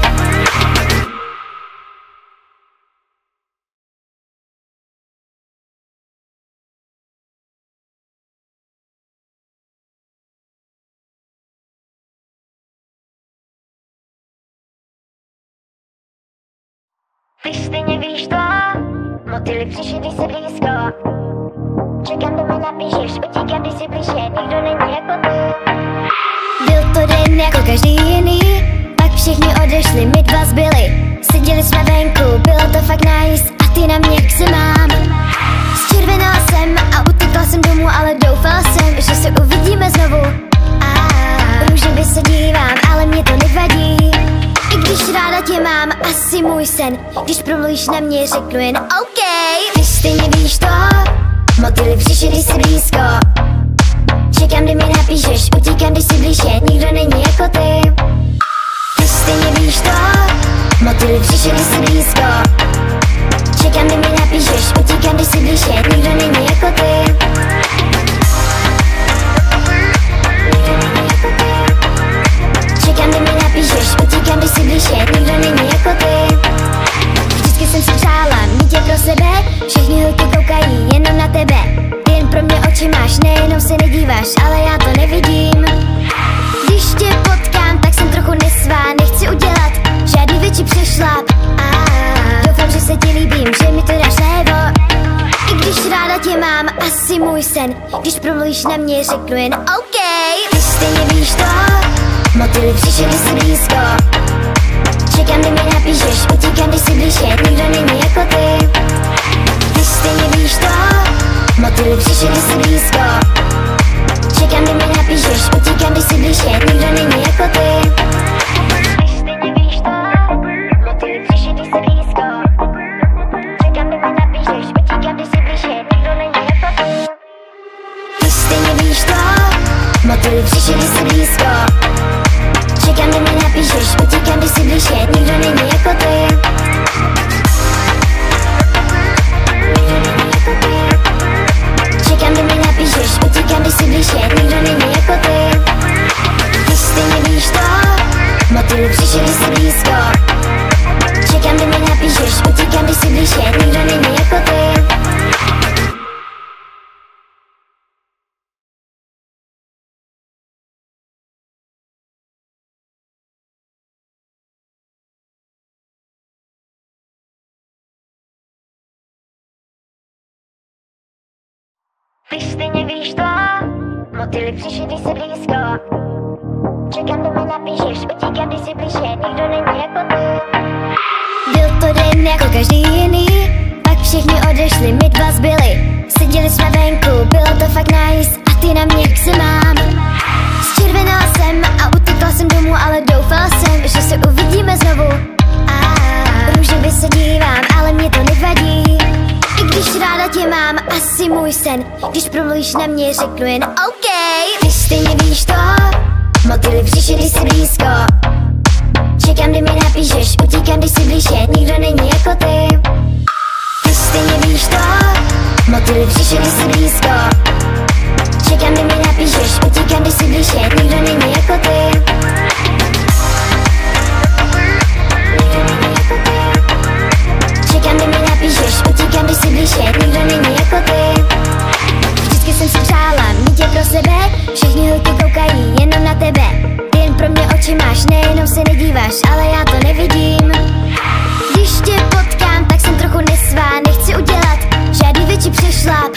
Ty stejně víš to, motýly přišli, když jsi blízko. Čekám, kdo mi napíšeš, utíkám, když jsi blíže, nikdo není jako ty. Byl to den jako každý jiný, pak všichni odešli, my dva zbyli. Seděli jsme venku, bylo to fakt nice, a ty na mě jak se mám. Zčervenala jsem a utekla jsem domů, ale doufala jsem, že se uvidíme znovu. Růžově se dívám, ale mě to nevadí. I když ráda tě mám, asi můj sen. Když promluvíš na mě, řeknu jen OK. Ty stejně víš to, motýly přišli, když jsi blízko. Čekám, kdy mi napíšeš, utíkám, když jsi blíže, nikdo není jako ty. Ty stejně víš to, motýly přišli, když jsi blízko. Čekám, kdy mi napíšeš, utíkám, když jsi blíže, nikdo není jako ty. Čekám, kdy mi napíšeš, utíkám, když jsi blíže, nikdo není jako ty. Vždycky jsem si přála mít tě pro sebe, všichni holky koukají jenom na tebe. Ty jen pro mě oči máš, nejenom se nedíváš, ale já to nevidím. Když tě potkám, tak jsem trochu nesvá, nechci udělat žádný větší přešlap. Doufám, že se ti líbím, že mi to dáš najevo. I když ráda tě mám, asi můj sen. Když promluvíš na mě, řeknu jen OK. Ty stejně víš to, motýly přišli, když jsi blízko. Čekám, kdy mi napíšeš, utíkám, když jsi blíže, nikdo není jako ty. Ty stejně víš to, motýly přišli, když jsi blízko. Čekám, kdy mi napíšeš, utíkám, když jsi blíže, nikdo není jako ty. Ty stejně víš to, motýly přišli, když jsi blízko. Čekám, kdy mi napíšeš, utíkám, když jsi blíže, nikdo není jako ty. Ty stejně víš to, motýly přišli, když jsi blízko. Čekám, kdy mi napíšeš, utíkám, když jsi blíže, nikdo není jako ty. Čekám, kdy mi napíšeš, utíkám, když jsi blíže, nikdo není jako ty. Ty stejně víš to, motýly přišli, když jsi blízko. Čekám, kdy mi napíšeš, utíkám, když jsi blíže, nikdo není jako ty. Ty stejně víš to, motýly přišli, když jsi blízko. Čekám, kdo mi napíšeš, utíkám, když jsi blíže, nikdo není jako ty. Byl to den jako každý jiný, pak všichni odešli, my dva zbyli. Seděli jsme venku, bylo to fakt nice, a ty na mě jak se mám. Zčervenala jsem a utekla jsem domů, ale doufala jsem, že se uvidíme znovu. Růžově se dívám, ale mě to nevadí. I když ráda tě mám, asi můj sen. Když promluvíš na mě, řeknu jen OK. Ty stejně víš to, motýly přišli, když jsi blízko. Čekám, kdy mi napíšeš, utíkám, když jsi blíže, nikdo není jako ty. Ty stejně víš to, motýly přišli, když jsi blízko. Čekám, kdy mi napíšeš, utíkám, když jsi blíže, nikdo není jako ty. Čekám, kdy mi napíšeš, utíkám, když jsi blíže, nikdo není jako ty. Vždycky jsem si přála mít tě pro sebe, všichni holky koukají jenom na tebe. Ty jen pro mě oči máš, nejenom se nedíváš, ale já to nevidím. Když tě potkám, tak jsem trochu nesvá, nechci udělat žádný větší přešlap.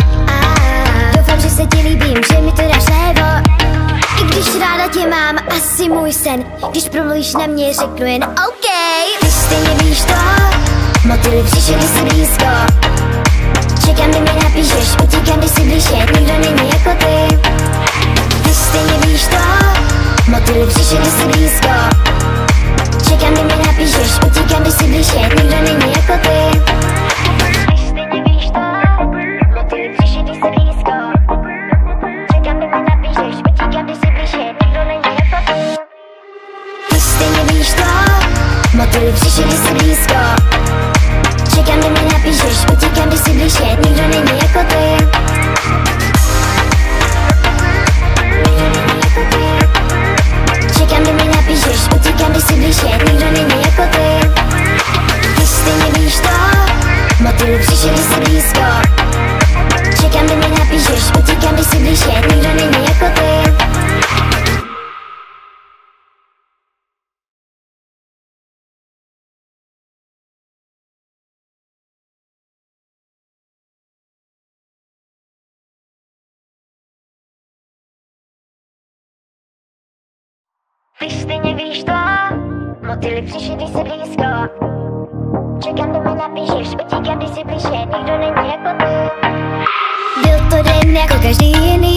Doufám, že se ti líbím, že mi to dáš najevo. I když ráda tě mám, asi můj sen. Když promluvíš na mě, řeknu jen OK. Ty stejně víš to, motýly přišli, když jsi blízko. Čekám, kdy mi napíšeš, utíkám, když jsi blíže, nikdo není jako ty. Ty stejně víš to, motýly přišli, když jsi blízko. Čekám, kdy mi napíšeš, utíkám, když jsi blíže, nikdo není jako ty. Ty stejně víš to, motýly přišli, když jsi blízko. Čekám, kdy mi napíšeš, utíkám, když jsi blíže, nikdo není jako ty. Ty stejně víš to, motýly přišli, když jsi blízko. Čekám, kdy mi napíšeš, utíkám, když jsi blíže, nikdo není jako ty. Čekám, kdy mi napíšeš, utíkám, když jsi blíže, nikdo není jako ty. Ty stejně víš to, motýly přišli, když jsi blízko. Čekám, kdy mi napíšeš, utíkám, když jsi blíže, nikdo není jako ty. Ty stejně víš to, motýly přišli, když se blízko. Čekám, do mě napíšeš, utíkám, když si blíže, nikdo není jako ty. Byl to den jako každý jiný,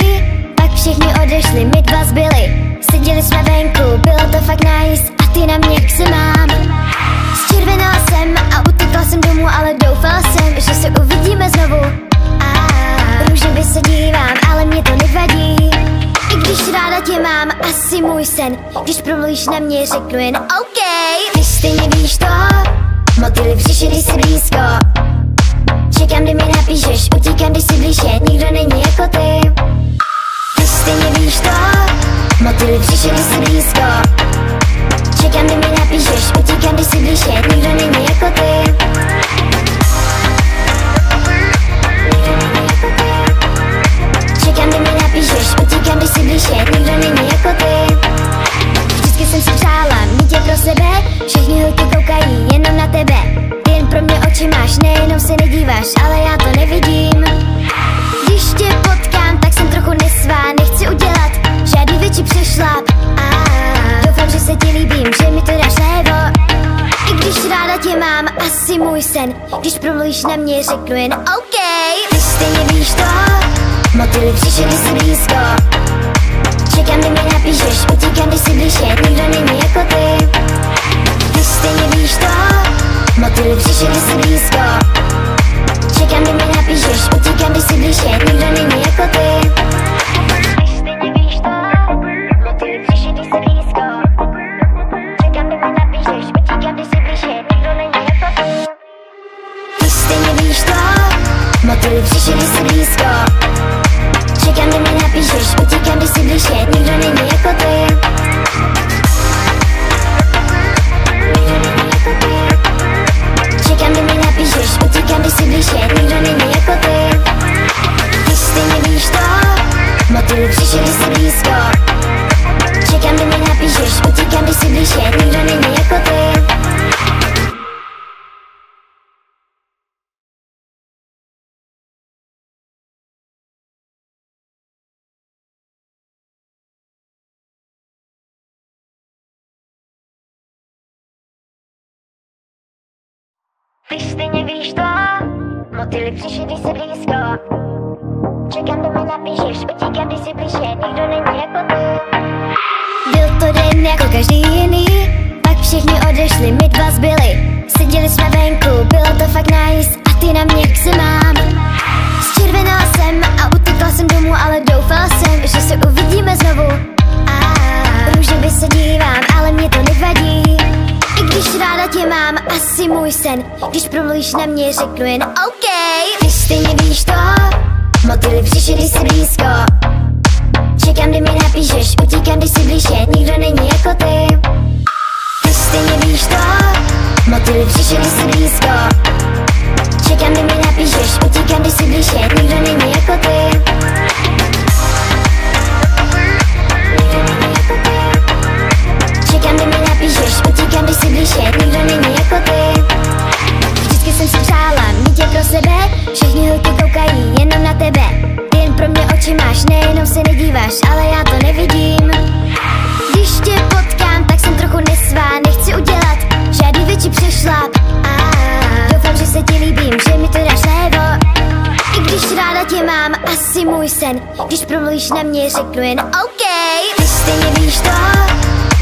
pak všichni odešli, my dva zbyli. Seděli jsme venku, bylo to fakt nice, a ty na mě jak se mám. Zčervenala jsem a utekla jsem domů, ale doufala jsem, že se uvidíme znovu. Růžově se dívám, ale mě to nevadí. I když ráda tě mám, asi můj sen. Když promluvíš na mě, řeknu jen OK. Ty stejně víš to, motýly přišli, když jsi blízko. Čekám, kdy mi napíšeš, utíkám, když jsi blíže, nikdo není jako ty. Ty stejně víš to, motýly přišli, když jsi blízko. Čekám, kdy mi napíšeš, utíkám, když jsi blíže, nikdo není jako ty. Čekám, kdy mi napíšeš, utíkám, když jsi blíže, nikdo není jako ty. Vždycky jsem si přála mít tě pro sebe, všichni holky koukají jenom na tebe. Ty jen pro mě oči máš, nejenom se nedíváš, ale já to nevidím. Když tě potkám, tak jsem trochu nesvá, nechci udělat žádný větší přešlap. Doufám, že se ti líbím, že mi to dáš najevo. I když ráda tě mám, asi můj sen. Když promluvíš na mě, řeknu jen OK. Ty stejně víš to, motýly přišli, když jsi blízko. Čekám, kdy mi napíšeš, utíkám, když jsi blíže, nikdo není jako ty. Ty stejně víš to, motýly přišli, když jsi blízko. Čekám, kdy mi napíšeš, utíkám, když jsi blíže, nikdo není jako ty. Ty stejně víš to, motýly přišli, když jsi blízko. Čekám, kdy mi napíšeš, utíkám, když jsi blíže, nikdo není jako ty. Ty stejně víš to, motýly přišli, když jsi blízko. Čekám, kdy mi napíšeš, utíkám, když jsi blíže, nikdo není jako ty. Čekám, kdy mi napíšeš, utíkám, když jsi blíže, nikdo není jako ty. Ty stejně víš to, motýly přišli, když jsi blízko. Čekám, kdy mi napíšeš, utíkám, když jsi blíže, nikdo není jako ty. Ty stejně víš to, motýly přišli, když jsi blízko. Čekám, kdy mi napíšeš, utíkám, když jsi blíže, nikdo není jako ty. Byl to den jako každý jiný, pak všichni odešli, my dva zbyli. Seděli jsme venku, bylo to fakt nice, a ty na mě jak se mám. Zčervenala jsem a utekla jsem domů, ale doufala jsem, že se uvidíme znovu. Růžově se dívám, ale mě to nevadí. I když ráda tě mám, asi můj sen. Když promluvíš na mě, řeknu jen OK. Ty stejně víš to, motýly přišli, když jsi blízko. Čekám, kdy mi napíšeš, utíkám, když jsi blíže, nikdo není jako ty. Ty stejně víš to, motýly přišli, když jsi blízko. Čekám, kdy mi napíšeš, utíkám, když jsi blíže, nikdo není jako ty. Čekám, kdy mi napíšeš, utíkám, když jsi blíže, nikdo není jako ty. Vždycky jsem si přála mít tě pro sebe, všichni holky koukají jenom na tebe. Ty jen pro mě oči máš, nejenom se nedíváš, ale já to nevidím. Když tě potkám, tak jsem trochu nesvá, nechci udělat žádný větší přešlap. Doufám, že se ti líbím, že mi to dáš najevo. I když ráda tě mám, asi můj sen. Když promluvíš na mě, řeknu jen OK. Ty stejně víš to,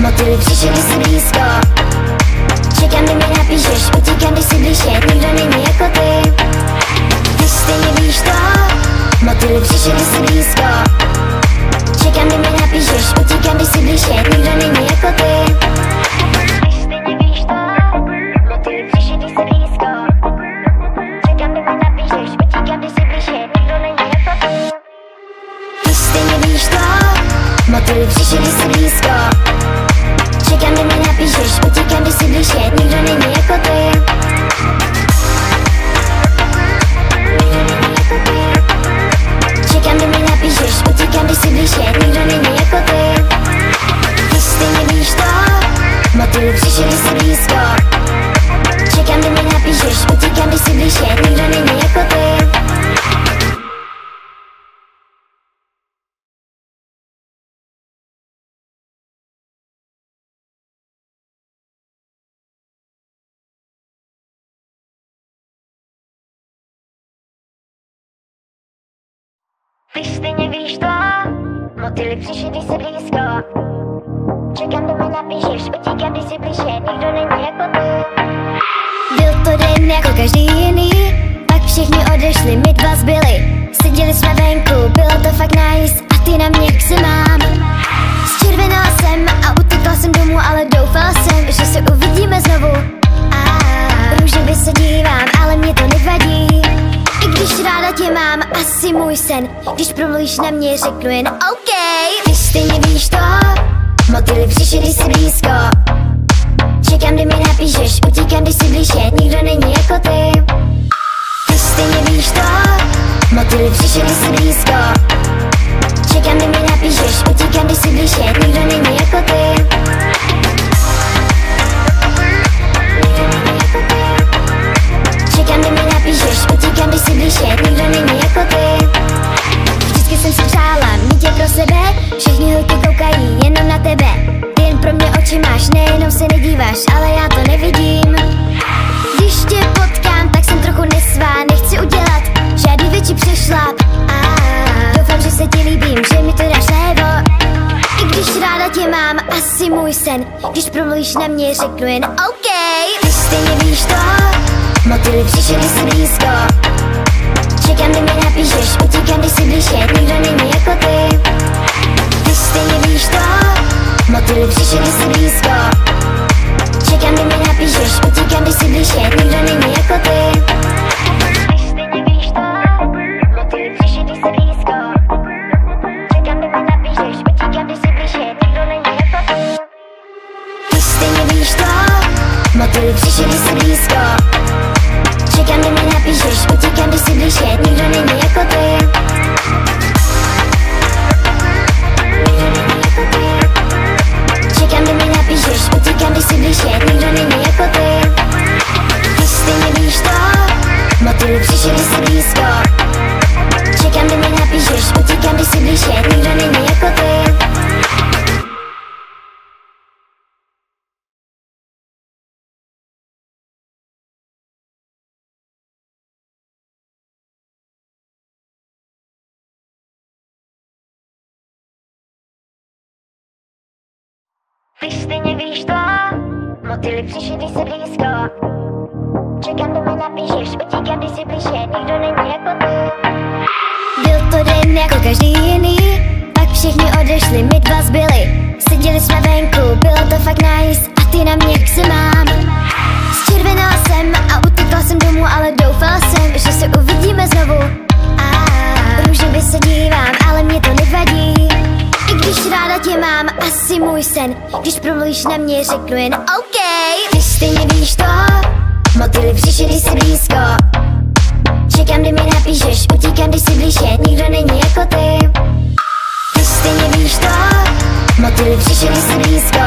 motýly přišli, když jsi blízko. Čekám, kdy mi napíšeš, utíkám, když jsi blíže, nikdo není jako ty. Ty stejně víš to, motýly přišli, když jsi blízko. Čekám, kdy mi napíšeš, utíkám, když jsi blíže, nikdo není jako ty. Ty stejně víš to, motýly přišli, když jsi blízko. Čekám, kdy mi napíšeš, utíkám, když jsi blíže, nikdo není jako ty. Ty stejně víš to, motýly přišli, když jsi blízko. Čekám, kdy mi napíšeš, utíkám, když jsi blíže, nikdo není jako ty. Čekám, kdy mi napíšeš, utíkám, když jsi blíže, nikdo není jako ty. Ty stejně víš to, motýly přišli, když jsi blízko. Čekám, kdy mi napíšeš, utíkám, když jsi blíže, nikdo není jako ty. Ty stejně víš to, motýly přišli, když se blízko. Čekám, do mě napíšeš, utíkám, když si blíže, nikdo není jako ty. Byl to den jako každý jiný, pak všichni odešli, my dva zbyli. Seděli jsme venku, bylo to fakt nice, a ty na mě jak se mám. Zčervenala jsem a utekla jsem domů, ale doufala jsem, že se uvidíme znovu. Růžově se dívám, ale mě to nevadí. I když ráda tě mám, asi můj sen. Když promluvíš na mě, řeknu jen OK. Ty stejně víš to, motýly přišli, když jsi blízko. Čekám, kdy mi napíšeš, utíkám, když jsi blíže, nikdo není jako ty. Ty stejně víš to, motýly přišli, když jsi blízko. Čekám, kdy mi napíšeš, utíkám, když jsi blíže, nikdo není jako ty. Čekám, kdy mi napíšeš, utíkám, když jsi blíže, nikdo není jako ty. Vždycky jsem si přála mít tě pro sebe, všichni holky koukají jenom na tebe. Ty jen pro mě oči máš, nejenom se nedíváš, ale já to nevidím. Když tě potkám, tak jsem trochu nesvá, nechci udělat žádný větší přešlap. Doufám, že se ti líbím, že mi to dáš najevo. I když ráda tě mám, asi můj sen. Když promluvíš na mě, řeknu jen OK. Ty stejně víš to, motýly přišli, když jsi blízko. Čekám, kdy mi napíšeš, utíkám, když jsi blíže, nikdo není jako ty. Ty stejně víš to, motýly přišli, když jsi blízko. Čekám, kdy mi napíšeš, utíkám, když jsi blíže, nikdo není jako ty. Ty stejně víš to, motýly přišli, když jsi blízko. Čekám, kdy mi napíšeš, utíkám, když jsi blíže, nikdo není jako ty. Ty stejně víš to, motýly přišli, když jsi blízko. Čekám, kdy mi napíšeš, utíkám, když jsi blíže, nikdo není jako ty. Čekám, kdy mi napíšeš, utíkám, když jsi blíže, nikdo není jako ty. Ty stejně víš to, motýly přišli, když jsi blízko. Čekám, kdy mi napíšeš, utíkám, když jsi blíže, nikdo není jako ty. Ty stejně víš to, motýly přišli, když jsi blízko. Čekám, kdy mi napíšeš, utíkám, když jsi blíže, nikdo není jako ty. Byl to den jako každý jiný, pak všichni odešli, my dva zbyli. Seděli jsme venku, bylo to fakt nice, a ty na mě jak se mám. Zčervenala jsem a utekla jsem domů, ale doufala jsem, že se uvidíme znovu. Růžově se dívám, ale mě to nevadí. I když ráda tě mám, asi můj sen. Když promluvíš na mě, řeknu jen OK. Ty stejně víš to, motýly přišli, když jsi blízko. Čekám, kdy mi napíšeš, utíkám, když jsi blíže, nikdo není jako ty. Ty stejně víš to, motýly přišli, když jsi blízko.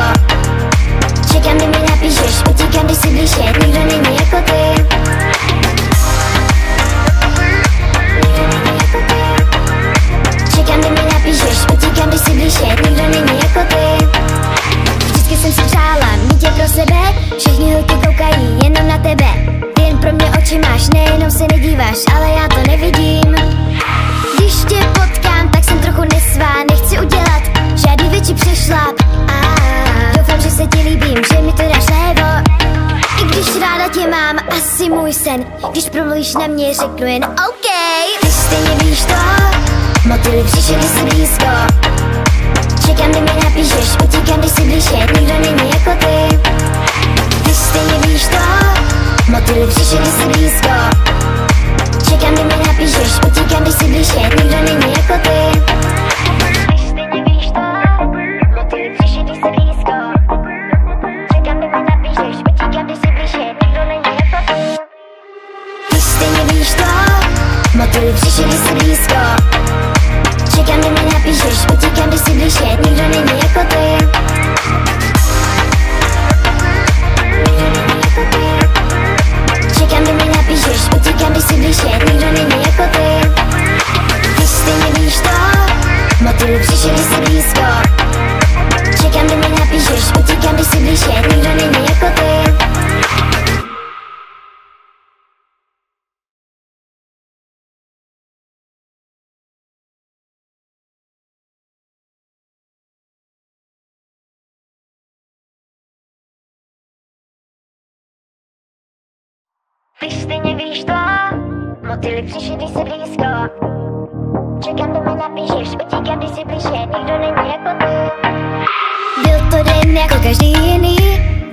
Čekám, kdy mi napíšeš, utíkám, když jsi blíže, nikdo není jako ty. Čekám, kdy mi napíšeš, utíkám, když jsi blíže, nikdo není jako ty. Vždycky jsem si přála mít tě pro sebe, všichni holky koukají jenom na tebe. Ty jen pro mě oči máš, nejenom se nedíváš, ale já to nevidím. Když tě potkám, tak jsem trochu nesvá, nechci udělat žádný větší přešlap. Doufám, že se ti líbím, že mi to dáš najevo. I když ráda tě mám, asi můj sen. Když promluvíš na mě, řeknu jen OK. Ty stejně víš to, motýly přišli, když jsi blízko. Čekám, kdy mi napíšeš, utíkám, když jsi blíže, nikdo není jako ty. Ty stejně víš to, motýly přišli, když jsi blízko. Čekám, kdy mi napíšeš, utíkám, když jsi blíže, nikdo není jako ty. Ty stejně víš to, motýly přišli, když jsi blízko. Čekám, kdy mi napíšeš, utíkám, když jsi blíže, nikdo není jako ty. Ty stejně víš to, motýly přišli, když jsi blízko. Čekám, kdy mi napíšeš, utíkám, když jsi blíže, nikdo není jako ty. Čekám, kdy mi napíšeš, utíkám, když jsi blíže, nikdo není jako ty. Ty stejně víš to, Ty stejně víš to, motýly přišli, když jsi blízko. Čekám, do mě napíšeš, utíkám, když jsi blíže, nikdo není jako ty. Byl to den jako každý jiný,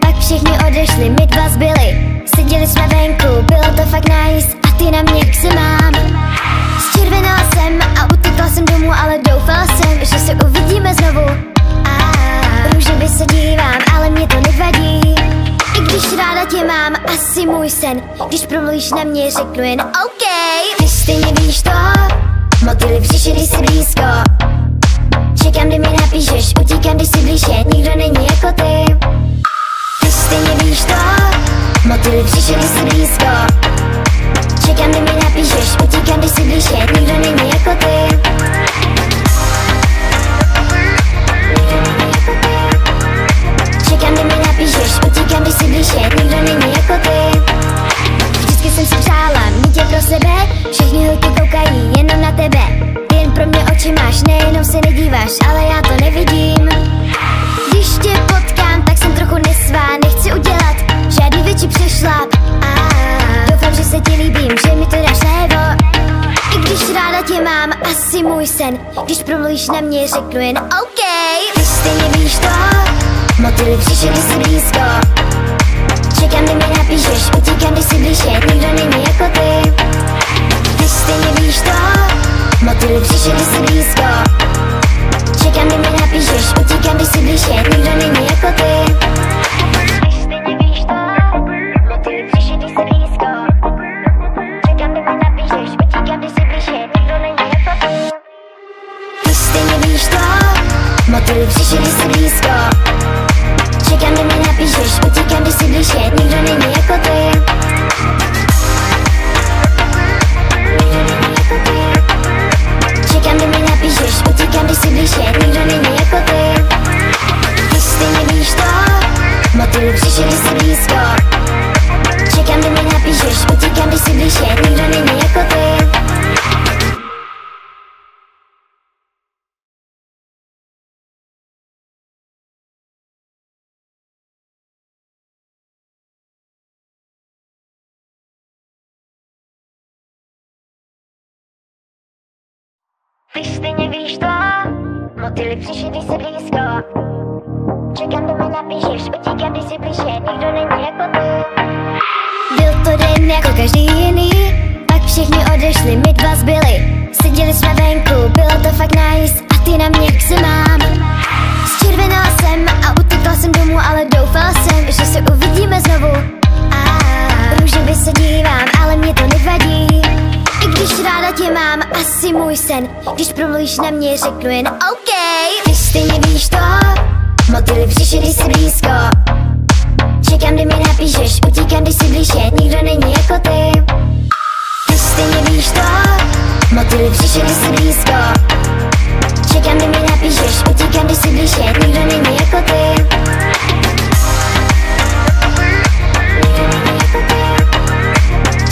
pak všichni odešli, my dva zbyli. Seděli jsme venku, bylo to fakt nice, a ty na mě jak se mám. Zčervenala jsem a utekla jsem domů, ale doufala jsem, že se uvidíme znovu. Růžově se dívám, ale mě to nevadí. I když ráda tě mám, asi můj sen. Když promluvíš na mě, řeknu jen OK. Ty stejně víš to, motýly přišli, když jsi blízko. Čekám, kdy mi napíšeš, utíkám, když jsi blíže, nikdo není jako ty. Ty stejně víš to, motýly přišli, když jsi blízko. Čekám, kdy mi napíšeš, utíkám, když jsi blíže, nikdo není jako ty. Čekám, kdy mi napíšeš, utíkám, když jsi blíže, nikdo není jako ty. Vždycky jsem si přála mít tě pro sebe, všichni holky koukají jenom na tebe. Ty jen pro mě oči máš, nejenom se nedíváš, ale já to nevidím. Když tě potkám, tak jsem trochu nesvá, nechci udělat žádný větší přešlap. Doufám, že se ti líbím, že mi to dáš najevo. I když ráda tě mám, asi můj sen. Když promluvíš na mě, řeknu jen OK. Ty stejně víš to, motýly přišli, když jsi blízko. Čekám, kdy mi napíšeš, utíkám, když jsi blíže, nikdo není jako ty. Ty stejně víš to, motýly přišli, když jsi blízko. Čekám, kdy mi napíšeš, utíkám, když jsi blíže, nikdo není jako ty. Ty stejně víš to, motýly přišli, když jsi blízko. Čekám, kdy mi napíšeš, utíkám, když jsi blíže, nikdo není jako ty. Ty stejně víš to, motýly přišli, když jsi blízko. Čekám, kdy mi napíšeš, utíkám, když jsi blíže, nikdo není jako ty. Čekám, kdy mi napíšeš, utíkám, když jsi blíže, nikdo není jako ty. Ty stejně víš to, motýly přišli, když jsi blízko. Čekám, kdy mi napíšeš, utíkám, když jsi blíže, nikdo není jako ty. Ty stejně víš to, motýly přišli, když jsi blízko. Čekám, kdy mi napíšeš, utíkám, když jsi blíže, nikdo není jako ty. Byl to den jako každý jiný, pak všichni odešli, my dva zbyli. Seděli jsme venku, bylo to fakt nice, a ty na mě jak se mám. Zčervenala jsem a utekla jsem domů, ale doufala jsem, že se uvidíme znovu. Růžově se dívám, ale mě to nevadí. I když ráda tě mám, asi můj sen. Když promluvíš na mě, řeknu jen OK. Ty stejně víš to, motýly přišli, když jsi blízko. Čekám, kdy mi napíšeš, utíkám, když jsi blíže, nikdo není jako ty. Ty stejně víš to, motýly přišli, když jsi blízko. Čekám, kdy mi napíšeš, utíkám, když jsi blíže, nikdo není jako ty.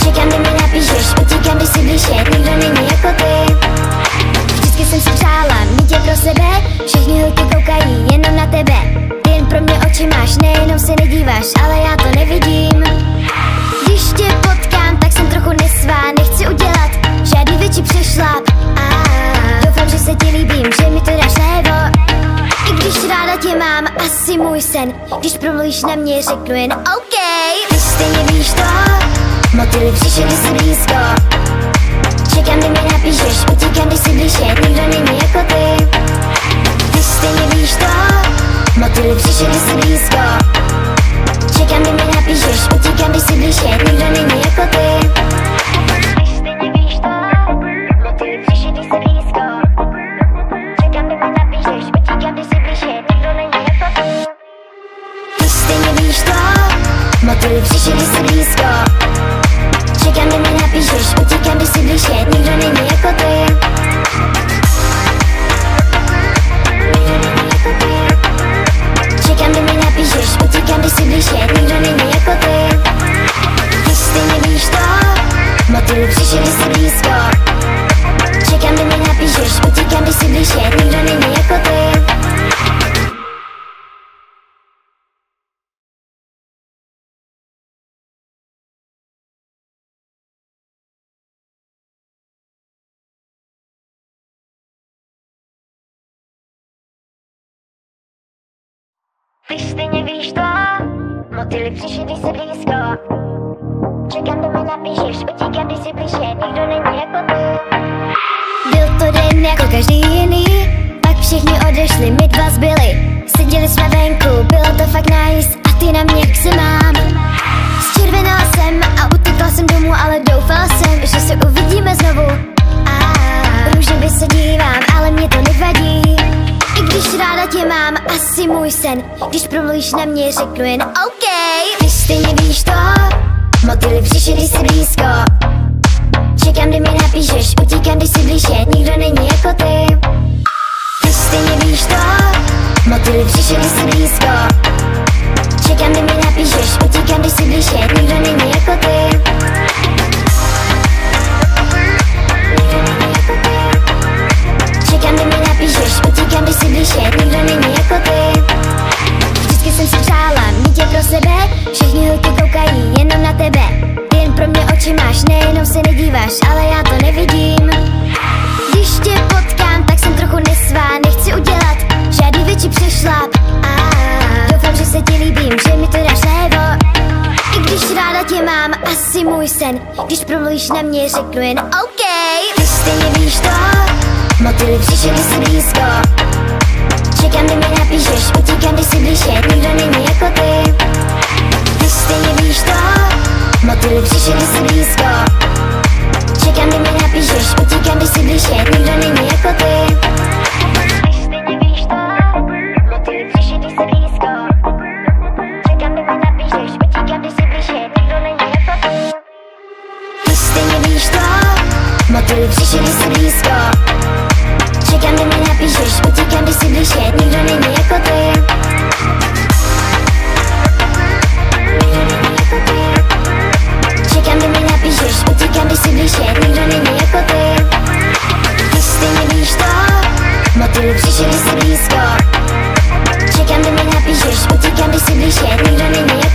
Čekám, kdy mi napíšeš, utíkám, když jsi blíže, nikdo není jako ty. Vždycky jsem si přála mít tě pro sebe, všichni holky koukají jenom na tebe. Ty jen pro mě oči máš, nejenom se nedíváš, ale já to nevidím. Když tě potkám, tak jsem trochu nesvá, nechci udělat žádný větší přešlap. Doufám, že se ti líbím, že mi to dáš najevo. I když ráda tě mám, asi můj sen. Když promluvíš na mě, řeknu jen OK. Ty stejně víš to, motýly přišli, když jsi blízko. Čekám, kdy mi napíšeš, utíkám, když jsi blíže, nikdo není jako ty. Ty stejně víš to, motýly přišli, když jsi blízko. Čekám, kdy mi napíšeš, utíkám, když jsi blíže, nikdo není jako ty. Ty stejně víš to, motýly přišli, když jsi blízko. Čekám, kdy mi napíšeš, utíkám, když jsi blíže, nikdo není jako ty. Ty stejně víš to, motýly přišli, když jsi blízko. Čekám, kdy mi napíšeš, utíkám, když jsi blíže, nikdo není jako ty. Čekám, kdy mi napíšeš, utíkám, když jsi blíže, nikdo není jako ty. Ty stejně víš to, motýly přišli, když jsi blízko. Čekám, kdy mi napíšeš, utíkám, když jsi blíže, nikdo není jako ty. Ty stejně víš to, motýly přišli, když se blízko. Čekám, do mě napíšeš, utíkám, když si blíže, nikdo není jako ty. Byl to den jako každý jiný, pak všichni odešli, my dva zbyli. Seděli jsme venku, bylo to fakt nice, a ty na mě, jak se mám. Zčervenala jsem a utekla jsem domů, ale doufala jsem, že se uvidíme znovu. Růžově se dívám, ale mě to nevadí. I když ráda tě mám, asi můj sen. Když promluvíš na mě, řeknu jen OK. Ty stejně víš to, motýly přišli, když jsi blízko. Čekám, kdy mi napíšeš, utíkám, když jsi blíže, nikdo není jako ty. Ty stejně víš to, motýly přišli, když jsi blízko. Čekám, kdy mi napíšeš, utíkám, když jsi blíže, nikdo není jako ty. Čekám, kdy mi napíšeš, utíkám, když jsi blíže, nikdo není jako ty. Vždycky jsem si přála mít tě pro sebe, všichni holky koukají jenom na tebe. Ty jen pro mě oči máš, nejenom se nedíváš, ale já to nevidím. Když tě potkám, tak jsem trochu nesvá, nechci udělat žádný větší přešlap. Doufám, že se ti líbím, že mi to dáš najevo. I když ráda tě mám, asi můj sen. Když promluvíš na mě, řeknu jen OK. Ty stejně víš to, motýly přišli, když jsi blízko. Čekám, kdy mi napíšeš, utíkám, když jsi blíže, nikdo není jako ty. Ty stejně víš to, motýly přišli, když jsi blízko. Čekám, kdy mi napíšeš, utíkám, když jsi blíže, nikdo není jako ty. Ty stejně víš to, motýly přišli, když jsi blízko. Čekám, kdy mi napíšeš, utíkám, když jsi blíže, nikdo není jako ty. Ty stejně víš to, motýly přišli, když jsi blízko. Čekám, kdy mi napíšeš, utíkám, když jsi blíže, nikdo není jako ty. Čekám, kdy mi napíšeš, utíkám, když jsi blíže, nikdo není jako ty. Ty stejně víš to, motýly přišli, když jsi blízko. Čekám, kdy mi napíšeš, utíkám, když jsi blíže, nikdo není jako ty.